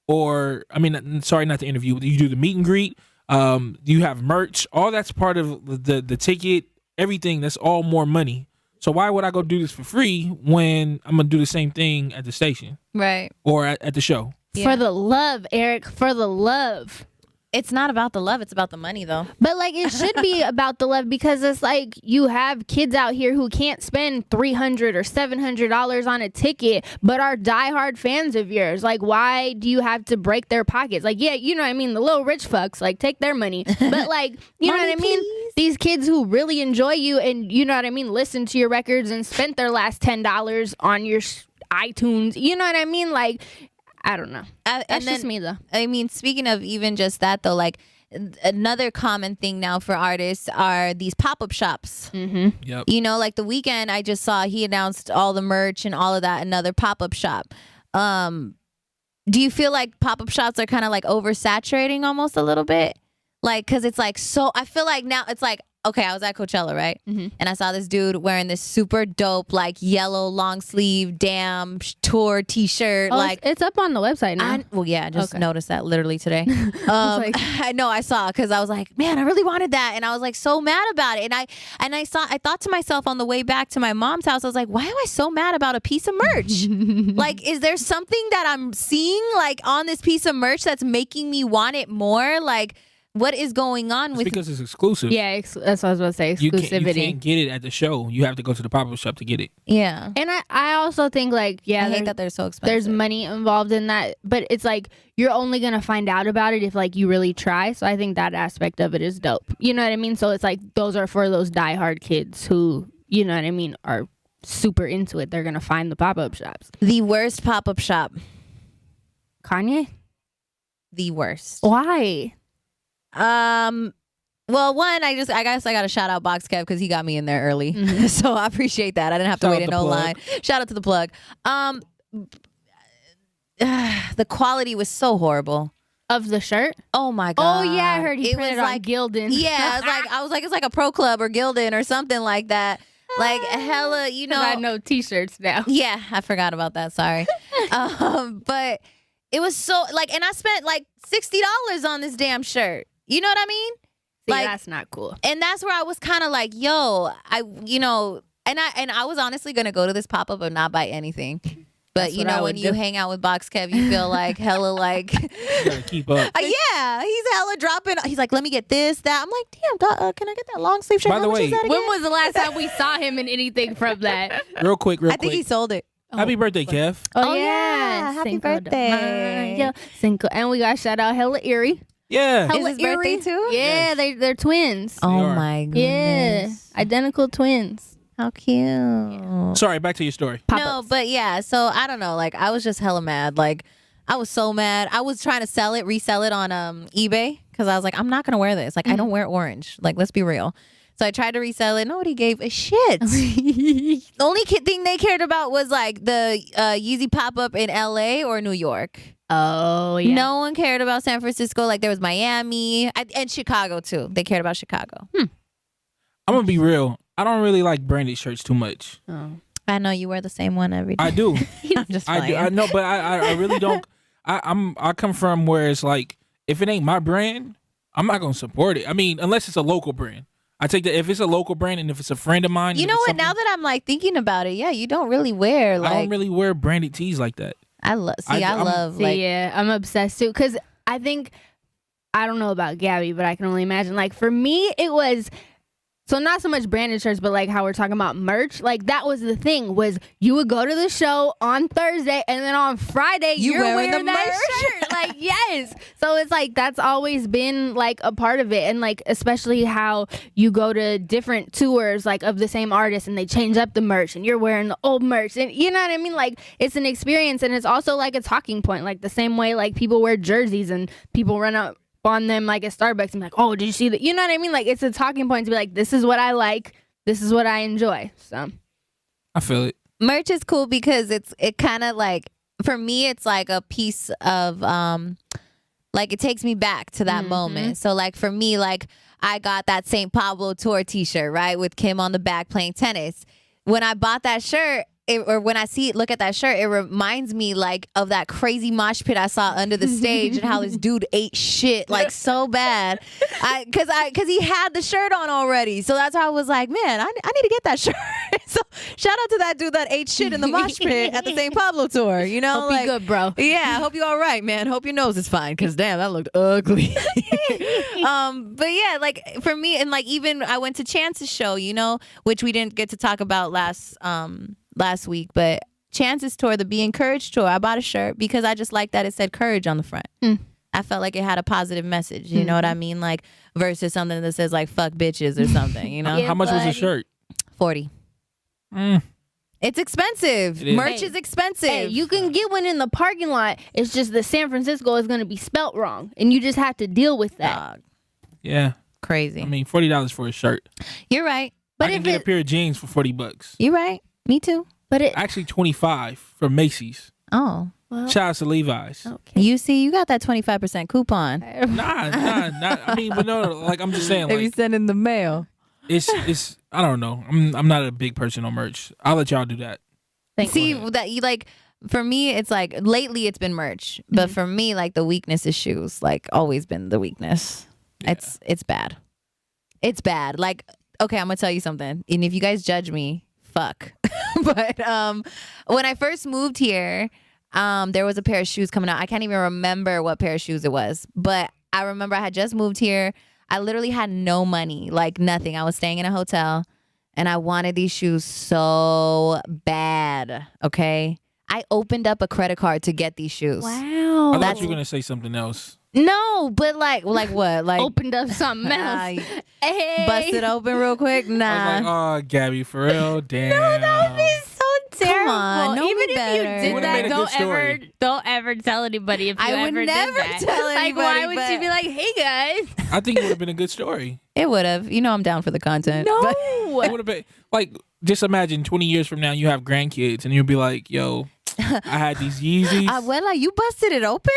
Speaker 2: or I mean, sorry, not the interview. You do the meet and greet. You have merch. All that's part of the ticket. Everything. That's all more money. So why would I go do this for free when I'm gonna do the same thing at the station
Speaker 1: Right.
Speaker 2: or at the show?
Speaker 1: Yeah.
Speaker 3: For the love, Eric, for the love.
Speaker 1: It's not about the love. It's about the money, though.
Speaker 3: But like it should be about the love, because it's like you have kids out here who can't spend $300 or $700 on a ticket, but are diehard fans of yours. Like, why do you have to break their pockets? Like, yeah, you know what I mean? The little rich fucks, like, take their money. But like, you know
Speaker 1: Money,
Speaker 3: what I mean?
Speaker 1: please.
Speaker 3: These kids who really enjoy you and, you know what I mean, listen to your records and spent their last $10 on your iTunes. You know what I mean? Like, I don't know. That's just me, though.
Speaker 1: I mean, speaking of even just that, though, like another common thing now for artists are these pop-up shops.
Speaker 3: Mm-hmm.
Speaker 2: Yep.
Speaker 1: Like the weekend, I just saw he announced all the merch and all of that. Another pop-up shop. Do you feel like pop-up shops are kind of like oversaturating almost a little bit? Like, because it's like so. I feel like now it's like. Okay, I was at Coachella, right?
Speaker 3: Mm-hmm.
Speaker 1: And I saw this dude wearing this super dope, like yellow long sleeve tour T-shirt.
Speaker 3: Oh,
Speaker 1: like
Speaker 3: it's up on the website now.
Speaker 1: I just
Speaker 3: Okay.
Speaker 1: noticed that literally today.
Speaker 3: like-
Speaker 1: I know I saw because I was like, man, I really wanted that, and I was like so mad about it. And I thought to myself on the way back to my mom's house, I was like, why am I so mad about a piece of merch? Like, is there something that I'm seeing like on this piece of merch that's making me want it more? Like, what is going on
Speaker 2: It's
Speaker 1: with?
Speaker 2: because it's exclusive.
Speaker 3: Yeah, that's what I was about to say.
Speaker 2: You
Speaker 3: Exclusivity.
Speaker 2: can't get it at the show. You have to go to the pop-up shop to get it.
Speaker 1: Yeah,
Speaker 3: And I also think like, yeah,
Speaker 1: I hate
Speaker 3: there's-
Speaker 1: that they're so expensive.
Speaker 3: there's money involved in that, but it's like you're only gonna find out about it if like you really try. So I think that aspect of it is dope. You know what I mean? So it's like those are for those diehard kids who, you know what I mean, are super into it. They're gonna find the pop-up shops.
Speaker 1: The worst pop-up shop.
Speaker 3: Kanye?
Speaker 1: The worst.
Speaker 3: Why?
Speaker 1: Well, one, I guess I got to shout out Box Kev because he got me in there early,
Speaker 3: Mhm.
Speaker 1: so I appreciate that. I didn't have to
Speaker 2: Shout
Speaker 1: wait
Speaker 2: out
Speaker 1: in
Speaker 2: the
Speaker 1: no
Speaker 2: plug.
Speaker 1: line. Shout out to the plug. The quality was so horrible.
Speaker 3: Of the shirt?
Speaker 1: Oh my god.
Speaker 3: Oh yeah, I heard he
Speaker 1: it
Speaker 3: printed
Speaker 1: was
Speaker 3: on
Speaker 1: like
Speaker 3: Gildan.
Speaker 1: yeah. I was like it's like a Pro Club or Gildan or something like that. Like hella, you know.
Speaker 3: I know t-shirts now.
Speaker 1: Yeah, I forgot about that. Sorry. But it was so like, and I spent like $60 on this damn shirt. You know what I mean?
Speaker 3: See,
Speaker 1: Like-
Speaker 3: that's not cool.
Speaker 1: And that's where I was kind of like, yo, and I was honestly gonna go to this pop up and not buy anything. But
Speaker 3: That's
Speaker 1: you
Speaker 3: what I
Speaker 1: know, when
Speaker 3: would
Speaker 1: you
Speaker 3: do.
Speaker 1: hang out with Box Kev, you feel like hella like,
Speaker 2: You gotta keep up.
Speaker 1: yeah, he's hella dropping. He's like, let me get this, that. I'm like, damn, can I get that long sleeve shirt?
Speaker 2: By the
Speaker 1: How much
Speaker 2: way,
Speaker 1: is that
Speaker 3: When
Speaker 1: again?
Speaker 3: was the last time we saw him in anything from that?
Speaker 2: Real quick.
Speaker 1: I think he sold it.
Speaker 2: Happy birthday, Kev.
Speaker 1: Oh, yeah. Happy
Speaker 3: Cinco de
Speaker 1: birthday.
Speaker 3: Mayo. Cinco. And we got shout out Hella Erie.
Speaker 2: Yeah.
Speaker 1: Is
Speaker 3: Hella
Speaker 1: his birthday
Speaker 3: Erie.
Speaker 1: too?
Speaker 3: Yeah, they're twins.
Speaker 1: Oh
Speaker 2: are.
Speaker 1: my
Speaker 3: Yeah,
Speaker 1: goodness.
Speaker 3: identical twins.
Speaker 1: How cute.
Speaker 2: Sorry, back to your story.
Speaker 1: No,
Speaker 3: Pop-ups.
Speaker 1: but yeah, so I don't know. Like, I was just hella mad. Like, I was so mad. I was trying to resell it on eBay because I was like, I'm not gonna wear this. Like, I don't wear orange. Like, let's be real. So I tried to resell it. Nobody gave a shit. The only thing they cared about was like the Yeezy pop up in LA or New York.
Speaker 3: Oh yeah.
Speaker 1: No one cared about San Francisco. Like, there was Miami and Chicago too. They cared about Chicago.
Speaker 2: I'm gonna be real. I don't really like branded shirts too much.
Speaker 3: Oh.
Speaker 1: I know you wear the same one every day.
Speaker 2: I do.
Speaker 1: I'm just
Speaker 2: I
Speaker 1: playing.
Speaker 2: do. I know, but I really don't. I come from where it's like, if it ain't my brand, I'm not gonna support it. I mean, unless it's a local brand. I take that if it's a local brand and if it's a friend of mine.
Speaker 1: You
Speaker 2: and
Speaker 1: know
Speaker 2: if it's
Speaker 1: what? Now
Speaker 2: something-
Speaker 1: that I'm like thinking about it, yeah, you don't really wear like.
Speaker 2: I don't really wear branded tees like that.
Speaker 1: I love.
Speaker 2: I'm-
Speaker 1: love
Speaker 3: See,
Speaker 1: like.
Speaker 3: yeah, I'm obsessed too. Cause I think I don't know about Gabby, but I can only imagine. Like for me, it was. So not so much branded shirts, but like how we're talking about merch, like that was the thing. Was you would go to the show on Thursday, and then on Friday you're wearing
Speaker 1: the
Speaker 3: that
Speaker 1: merch.
Speaker 3: shirt. Like yes, so it's like that's always been like a part of it, and like especially how you go to different tours like of the same artist, and they change up the merch, and you're wearing the old merch, and you know what I mean. Like it's an experience, and it's also like a talking point. Like the same way like people wear jerseys and people run up on them like at Starbucks and be like, oh, did you see that? You know what I mean? Like it's a talking point to be like, this is what I like, this is what I enjoy. So
Speaker 2: I feel it.
Speaker 1: merch is cool because it kind of like, for me, it's like a piece of like, it takes me back to that moment. So like for me, like I got that St. Pablo tour t-shirt, right, with Kim on the back playing tennis. When I bought that shirt, or when I look at that shirt, it reminds me like of that crazy mosh pit I saw under the stage and how this dude ate shit like so bad. Cause he had the shirt on already. So that's why I was like, man, I need to get that shirt. So shout out to that dude that ate shit in the mosh pit at the St. Pablo tour. You know,
Speaker 3: Hope you good, bro.
Speaker 1: Yeah, I hope you all right, man. Hope your nose is fine. Cause damn, that looked ugly. But yeah, like for me, and like even I went to Chance's show, you know, which we didn't get to talk about last week, but Chance's tour, the Be Encouraged tour, I bought a shirt because I just liked that it said courage on the front. I felt like it had a positive message, you know what I mean? Like versus something that says like fuck bitches or something, you know?
Speaker 3: Yeah,
Speaker 2: How much was the shirt?
Speaker 1: 40. It's expensive.
Speaker 2: It is.
Speaker 1: Merch is expensive.
Speaker 3: Hey, you can get one in the parking lot. It's just that San Francisco is going to be spelt wrong, and you just have to deal with that.
Speaker 1: Dog.
Speaker 2: Yeah.
Speaker 1: Crazy.
Speaker 2: I mean, $40 for a shirt.
Speaker 1: You're right.
Speaker 2: I can get a pair of jeans for $40.
Speaker 1: You're right. Me too.
Speaker 3: But it
Speaker 2: Actually, 25 from Macy's.
Speaker 1: Oh.
Speaker 3: well,
Speaker 2: Shout out to Levi's.
Speaker 3: okay.
Speaker 1: You see, you got that 25% coupon.
Speaker 2: Nah. I mean, but no, like I'm just saying,
Speaker 1: Maybe
Speaker 2: like
Speaker 1: send in the mail.
Speaker 2: it's. I don't know. I'm not a big person on merch. I'll let y'all do that.
Speaker 1: See that you like. For me, it's like lately it's been merch, but for me, like the weakness is shoes. Like always been the weakness.
Speaker 2: Yeah.
Speaker 1: It's bad. It's bad. Like okay, I'm gonna tell you something, and if you guys judge me, fuck. But when I first moved here, there was a pair of shoes coming out. I can't even remember what pair of shoes it was, but I remember I had just moved here. I literally had no money, like nothing. I was staying in a hotel, and I wanted these shoes so bad. Okay, I opened up a credit card to get these shoes.
Speaker 3: Wow.
Speaker 2: I thought you were gonna say something else.
Speaker 1: No, but like what? Like
Speaker 3: Opened up something else. Hey.
Speaker 1: bust it open real quick?
Speaker 2: I
Speaker 1: Nah.
Speaker 2: was like, oh, Gabby, for real, damn.
Speaker 3: That would be so terrible.
Speaker 1: on, know
Speaker 3: Even
Speaker 1: me
Speaker 3: if
Speaker 1: better.
Speaker 3: you
Speaker 2: Would've
Speaker 3: did
Speaker 2: made
Speaker 3: that,
Speaker 2: a good story.
Speaker 3: don't ever tell anybody if you
Speaker 1: I would
Speaker 3: ever
Speaker 1: never
Speaker 3: did that.
Speaker 1: tell
Speaker 3: Like, why
Speaker 1: anybody,
Speaker 3: would
Speaker 1: but-
Speaker 3: she be like, "Hey guys"?
Speaker 2: I think it would have been a good story.
Speaker 1: It would have. You know, I'm down for the content. but-
Speaker 2: It would have been like, just imagine 20 years from now you have grandkids and you'll be like, yo, I had these Yeezys.
Speaker 1: Abuela, you busted it open?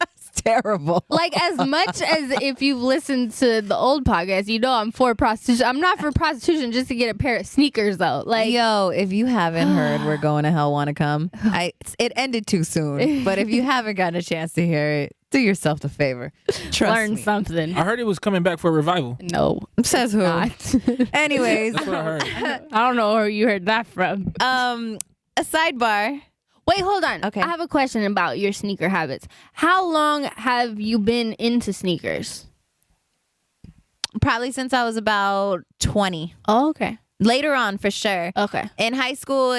Speaker 1: It's terrible.
Speaker 3: Like, as much as if you've listened to the old podcast, you know I'm for prostitution. I'm not for prostitution just to get a pair of sneakers though. Like,
Speaker 1: Yo, if you haven't heard We're Going to Hell Wanna Come, it ended too soon. But if you haven't gotten a chance to hear it, do yourself the favor. Trust
Speaker 3: learn
Speaker 1: me.
Speaker 3: something.
Speaker 2: I heard it was coming back for a revival.
Speaker 3: No,
Speaker 1: Says who?
Speaker 3: not.
Speaker 1: Anyways,
Speaker 2: That's what I heard.
Speaker 3: I don't know where you heard that from.
Speaker 1: a sidebar.
Speaker 3: Wait, hold on.
Speaker 1: Okay.
Speaker 3: I have a question about your sneaker habits. How long have you been into sneakers?
Speaker 1: Probably since I was about 20.
Speaker 3: Oh, okay.
Speaker 1: Later on, for sure.
Speaker 3: Okay.
Speaker 1: In high school,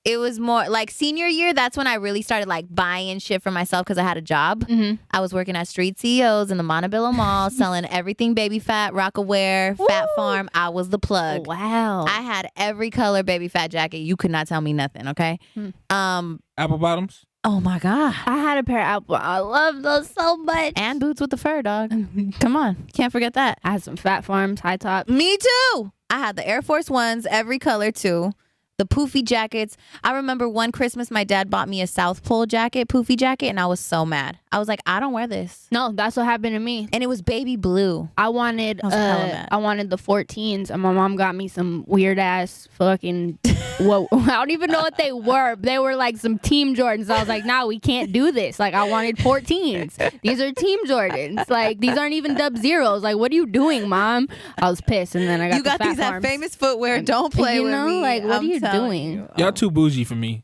Speaker 1: it was more like senior year. That's when I really started like buying shit for myself because I had a job.
Speaker 3: Mm-hmm.
Speaker 1: I was working at Street CEOs in the Montebello Mall, selling everything Baby Fat, Rockaware, Fat Farm. I was the plug.
Speaker 3: Wow.
Speaker 1: I had every color Baby Fat jacket. You could not tell me nothing. Okay.
Speaker 2: Apple bottoms?
Speaker 1: Oh my god.
Speaker 3: I had a pair of Apple. I love those so much.
Speaker 1: And boots with the fur, dog. Come on, can't forget that.
Speaker 3: I had some Fat Farms, high top.
Speaker 1: Me too. I had the Air Force Ones, every color too. The poofy jackets. I remember one Christmas, my dad bought me a South Pole jacket, poofy jacket, and I was so mad. I was like, I don't wear this.
Speaker 3: No, that's what happened to me.
Speaker 1: And it was baby blue.
Speaker 3: I wanted
Speaker 1: I was hella mad.
Speaker 3: I wanted the 14s, and my mom got me some weird ass fucking whoa. I don't even know what they were. They were like some Team Jordans. I was like, no, we can't do this. Like, I wanted 14s. These are Team Jordans. Like, these aren't even dub zeros. Like, what are you doing, Mom? I was pissed, and then I got
Speaker 1: You got
Speaker 3: the Fat
Speaker 1: these at
Speaker 3: Farms.
Speaker 1: famous footwear. Don't play
Speaker 3: You
Speaker 1: with
Speaker 3: know,
Speaker 1: me.
Speaker 3: like, what are you
Speaker 1: telling
Speaker 3: doing?
Speaker 1: you.
Speaker 2: Y'all too bougie for me.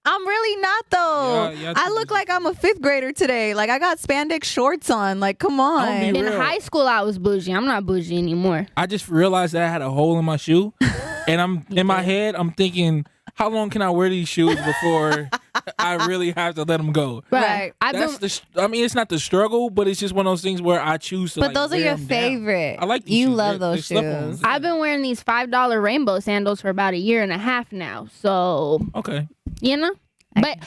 Speaker 1: I'm really not though.
Speaker 2: Yeah,
Speaker 1: I look like I'm a 5th grader today. Like I got spandex shorts on. Like come on.
Speaker 2: Be
Speaker 3: In
Speaker 2: real.
Speaker 3: high school, I was bougie. I'm not bougie anymore.
Speaker 2: I just realized that I had a hole in my shoe. And I'm in my head, I'm thinking, how long can I wear these shoes before I really have to let them go?
Speaker 1: Right.
Speaker 3: I've
Speaker 2: That's I mean, it's not the struggle, but it's just one of those things where I choose to.
Speaker 1: But
Speaker 2: like,
Speaker 1: those are
Speaker 2: wear
Speaker 1: your
Speaker 2: 'em down.
Speaker 1: favorite.
Speaker 2: I like these
Speaker 1: you
Speaker 2: shoes.
Speaker 1: love
Speaker 2: They're
Speaker 1: those
Speaker 2: slip-ons.
Speaker 1: shoes.
Speaker 3: I've been wearing these $5 rainbow sandals for about a year and a half now. So,
Speaker 2: Okay.
Speaker 3: you know, but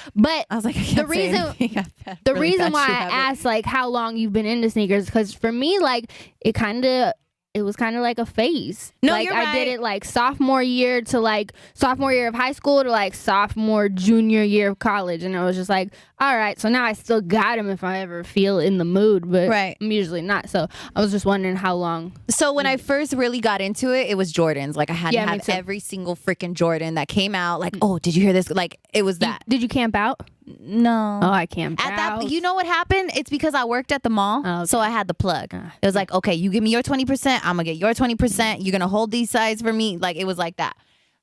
Speaker 1: I was like, I can't
Speaker 3: The
Speaker 1: say
Speaker 3: reason-
Speaker 1: anything. I've had
Speaker 3: the
Speaker 1: really
Speaker 3: reason
Speaker 1: bad
Speaker 3: why
Speaker 1: shoe
Speaker 3: I
Speaker 1: habits.
Speaker 3: asked like how long you've been into sneakers, because for me, like, it kind of it was kind of like a phase.
Speaker 1: No,
Speaker 3: like
Speaker 1: you're
Speaker 3: I did
Speaker 1: right.
Speaker 3: it like sophomore year to like sophomore year of high school to like sophomore junior year of college, and I was just like, all right, so now I still got him if I ever feel in the mood, but
Speaker 1: Right.
Speaker 3: I'm usually not. So I was just wondering how long.
Speaker 1: So when I first really got into it, it was Jordans. Like I had
Speaker 3: Yeah,
Speaker 1: to
Speaker 3: me
Speaker 1: have
Speaker 3: too.
Speaker 1: every single freaking Jordan that came out. Like, oh, did you hear this? Like it was that.
Speaker 3: Did you camp out?
Speaker 1: No.
Speaker 3: Oh, I camped
Speaker 1: At
Speaker 3: out.
Speaker 1: that, you know what happened? It's because I worked at the mall,
Speaker 3: Oh, okay.
Speaker 1: so I had the plug. It was like, okay, you give me your 20%, I'm gonna get your 20%. You're gonna hold these sides for me. Like it was like that.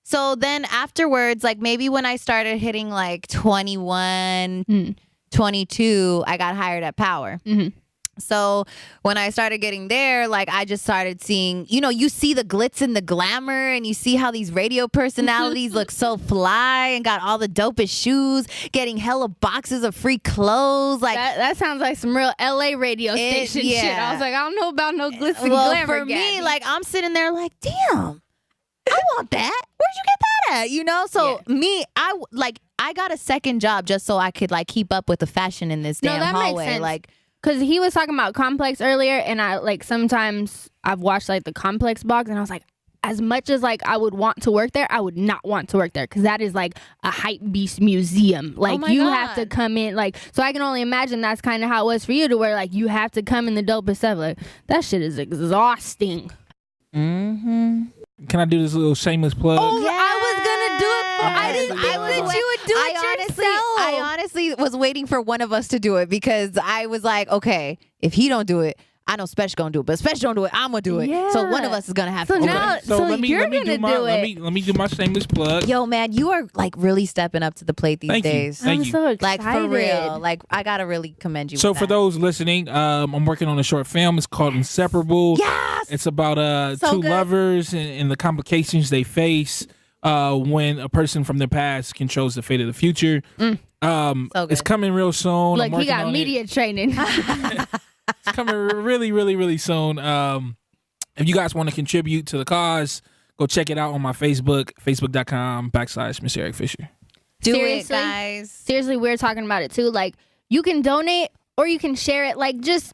Speaker 1: So then afterwards, like maybe when I started hitting like 21, 22, I got hired at Power.
Speaker 3: Mhm.
Speaker 1: So when I started getting there, like I just started seeing, you know, you see the glitz and the glamour, and you see how these radio personalities look so fly and got all the dopest shoes, getting hella boxes of free clothes. Like
Speaker 3: That sounds like some real LA radio station shit.
Speaker 1: yeah.
Speaker 3: I was like, I don't know about no glitz and
Speaker 1: well,
Speaker 3: glamour.
Speaker 1: for me,
Speaker 3: Gabby.
Speaker 1: like I'm sitting there like, damn, I want that. Where'd you get that at? You know? So me, I got a second job just so I could like keep up with the fashion in this
Speaker 3: No,
Speaker 1: damn
Speaker 3: that makes
Speaker 1: hallway.
Speaker 3: sense.
Speaker 1: Like
Speaker 3: because he was talking about Complex earlier, and I like sometimes I've watched like the Complex box, and I was like, as much as like I would want to work there, I would not want to work there because that is like a hype beast museum. Like
Speaker 1: my
Speaker 3: you
Speaker 1: God.
Speaker 3: have to come in, like, so I can only imagine that's kind of how it was for you, to where like you have to come in the dopest stuff. Like that shit is exhausting.
Speaker 2: Can I do this little shameless plug?
Speaker 3: Oh, I was gonna do it. I didn't think
Speaker 1: was
Speaker 3: that
Speaker 1: wa-
Speaker 3: you would do it yourself.
Speaker 1: I honestly was waiting for one of us to do it because I was like, okay, if he don't do it, I know Special gonna do it, but Special don't do it, I'm gonna do it. So
Speaker 3: Yeah.
Speaker 1: one of us is gonna have
Speaker 3: So
Speaker 1: to do
Speaker 3: now-
Speaker 1: it.
Speaker 3: so you're
Speaker 2: let me
Speaker 3: gonna
Speaker 2: do my
Speaker 3: do
Speaker 2: let
Speaker 3: it.
Speaker 2: me do my shameless plug.
Speaker 1: Yo, man, you are like really stepping up to the plate these
Speaker 2: Thank you.
Speaker 1: days.
Speaker 2: Thank
Speaker 3: I'm
Speaker 2: you.
Speaker 3: so excited.
Speaker 1: Like for real. Like I gotta really commend you.
Speaker 2: So
Speaker 1: with
Speaker 2: for
Speaker 1: that.
Speaker 2: those listening, I'm working on a short film. It's called Inseparable.
Speaker 1: Yes!
Speaker 2: It's about
Speaker 1: So
Speaker 2: two
Speaker 1: good.
Speaker 2: lovers and the complications they face when a person from their past controls the fate of the future.
Speaker 1: So good.
Speaker 2: It's coming real soon.
Speaker 3: Look,
Speaker 2: I'm
Speaker 3: he
Speaker 2: working
Speaker 3: got
Speaker 2: on
Speaker 3: media
Speaker 2: it.
Speaker 3: training.
Speaker 2: It's coming really, really, really soon. If you guys want to contribute to the cause, go check it out on my Facebook, facebook.com/Mr. Eric Fisher.
Speaker 1: do
Speaker 3: Seriously?
Speaker 1: it, guys.
Speaker 3: Seriously, we're talking about it too. Like you can donate or you can share it. Like just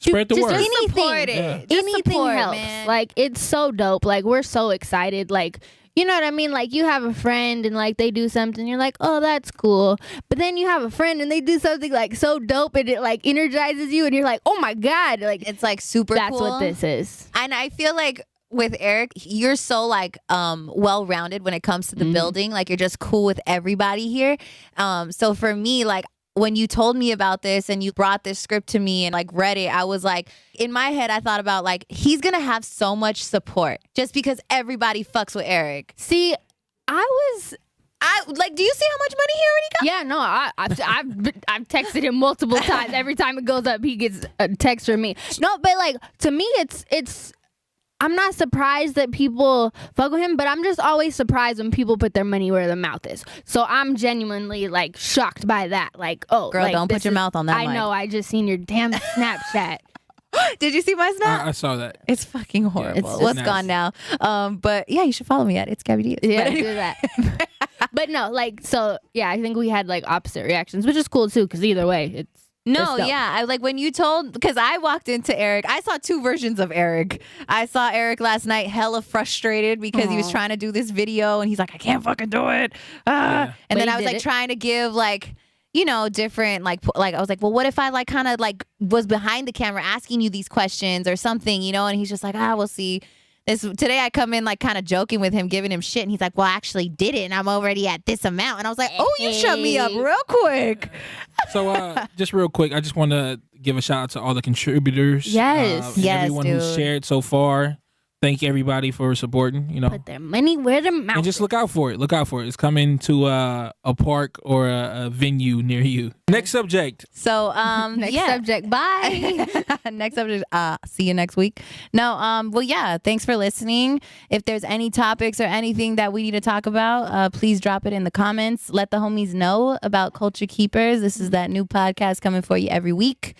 Speaker 2: Spread the word.
Speaker 3: anything.
Speaker 1: Support it.
Speaker 2: Yeah.
Speaker 1: Just
Speaker 3: Anything
Speaker 1: support,
Speaker 3: helps.
Speaker 1: man.
Speaker 3: Like it's so dope. Like we're so excited. Like you know what I mean? Like you have a friend and like they do something, you're like, oh, that's cool. But then you have a friend and they do something like so dope and it like energizes you and you're like, oh my God. Like
Speaker 1: It's like super
Speaker 3: that's
Speaker 1: cool.
Speaker 3: what this is.
Speaker 1: And I feel like with Eric, you're so like well-rounded when it comes to the building. Like you're just cool with everybody here. So for me, like when you told me about this and you brought this script to me and like read it, I was like, in my head, I thought about like, he's gonna have so much support just because everybody fucks with Eric.
Speaker 3: See, I
Speaker 1: Like, do you see how much money he already got?
Speaker 3: yeah, no, I've texted him multiple times. Every time it goes up, he gets a text from me. No, but like to me, it's. I'm not surprised that people fuck with him, but I'm just always surprised when people put their money where their mouth is. So I'm genuinely like shocked by that. Like, oh,
Speaker 1: Girl,
Speaker 3: like,
Speaker 1: don't put
Speaker 3: this
Speaker 1: your
Speaker 3: is-
Speaker 1: mouth on that
Speaker 3: I
Speaker 1: mic.
Speaker 3: know. I just seen your damn Snapchat.
Speaker 1: Did you see my snap?
Speaker 2: I saw that.
Speaker 1: It's fucking horrible.
Speaker 3: It's
Speaker 1: What's
Speaker 2: nice.
Speaker 1: gone now? But yeah, you should follow me at It's Gabby Diaz.
Speaker 3: Yeah,
Speaker 1: But anyway.
Speaker 3: do that. But no, like, so yeah, I think we had like opposite reactions, which is cool too, because either way, it's
Speaker 1: No,
Speaker 3: dope.
Speaker 1: yeah. I like when you told, because I walked into Eric, I saw two versions of Eric. I saw Eric last night hella frustrated because he was trying to do this video and he's like, I can't fucking do it.
Speaker 2: Yeah.
Speaker 1: And
Speaker 3: But
Speaker 1: then
Speaker 3: he
Speaker 1: I was
Speaker 3: did
Speaker 1: like
Speaker 3: it.
Speaker 1: trying to give like, you know, different like I was like, well, what if I like kind of like was behind the camera asking you these questions or something, you know? And he's just like, we'll see. Today I come in like kind of joking with him, giving him shit, and he's like, well, I actually did it and I'm already at this amount. And I was like, oh, you shut me up real quick.
Speaker 2: So just real quick, I just want to give a shout out to all the contributors.
Speaker 3: Yes.
Speaker 2: and
Speaker 1: Yes,
Speaker 2: everyone who's
Speaker 1: dude.
Speaker 2: shared so far. Thank everybody for supporting. You know,
Speaker 3: put their money where their mouth
Speaker 2: and just
Speaker 3: is.
Speaker 2: look out for it. Look out for it. It's coming to a park or a venue near you. Next subject.
Speaker 1: So
Speaker 3: Next
Speaker 1: yeah.
Speaker 3: subject. Bye.
Speaker 1: Next subject. See you next week. No, well, yeah. Thanks for listening. If there's any topics or anything that we need to talk about, please drop it in the comments. Let the homies know about Culture Keepers. This is that new podcast coming for you every week.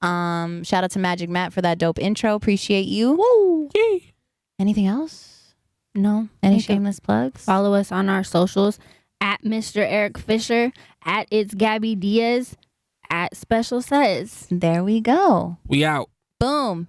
Speaker 1: Shout out to Magic Matt for that dope intro. Appreciate you. Woo.
Speaker 2: Yay.
Speaker 1: Anything else?
Speaker 3: No.
Speaker 1: Any
Speaker 3: Thank you.
Speaker 1: shameless plugs?
Speaker 3: Follow us on our socials at Mr. Eric Fisher, at It's Gabby Diaz, at Special Says.
Speaker 1: There we go.
Speaker 2: We out.
Speaker 1: Boom.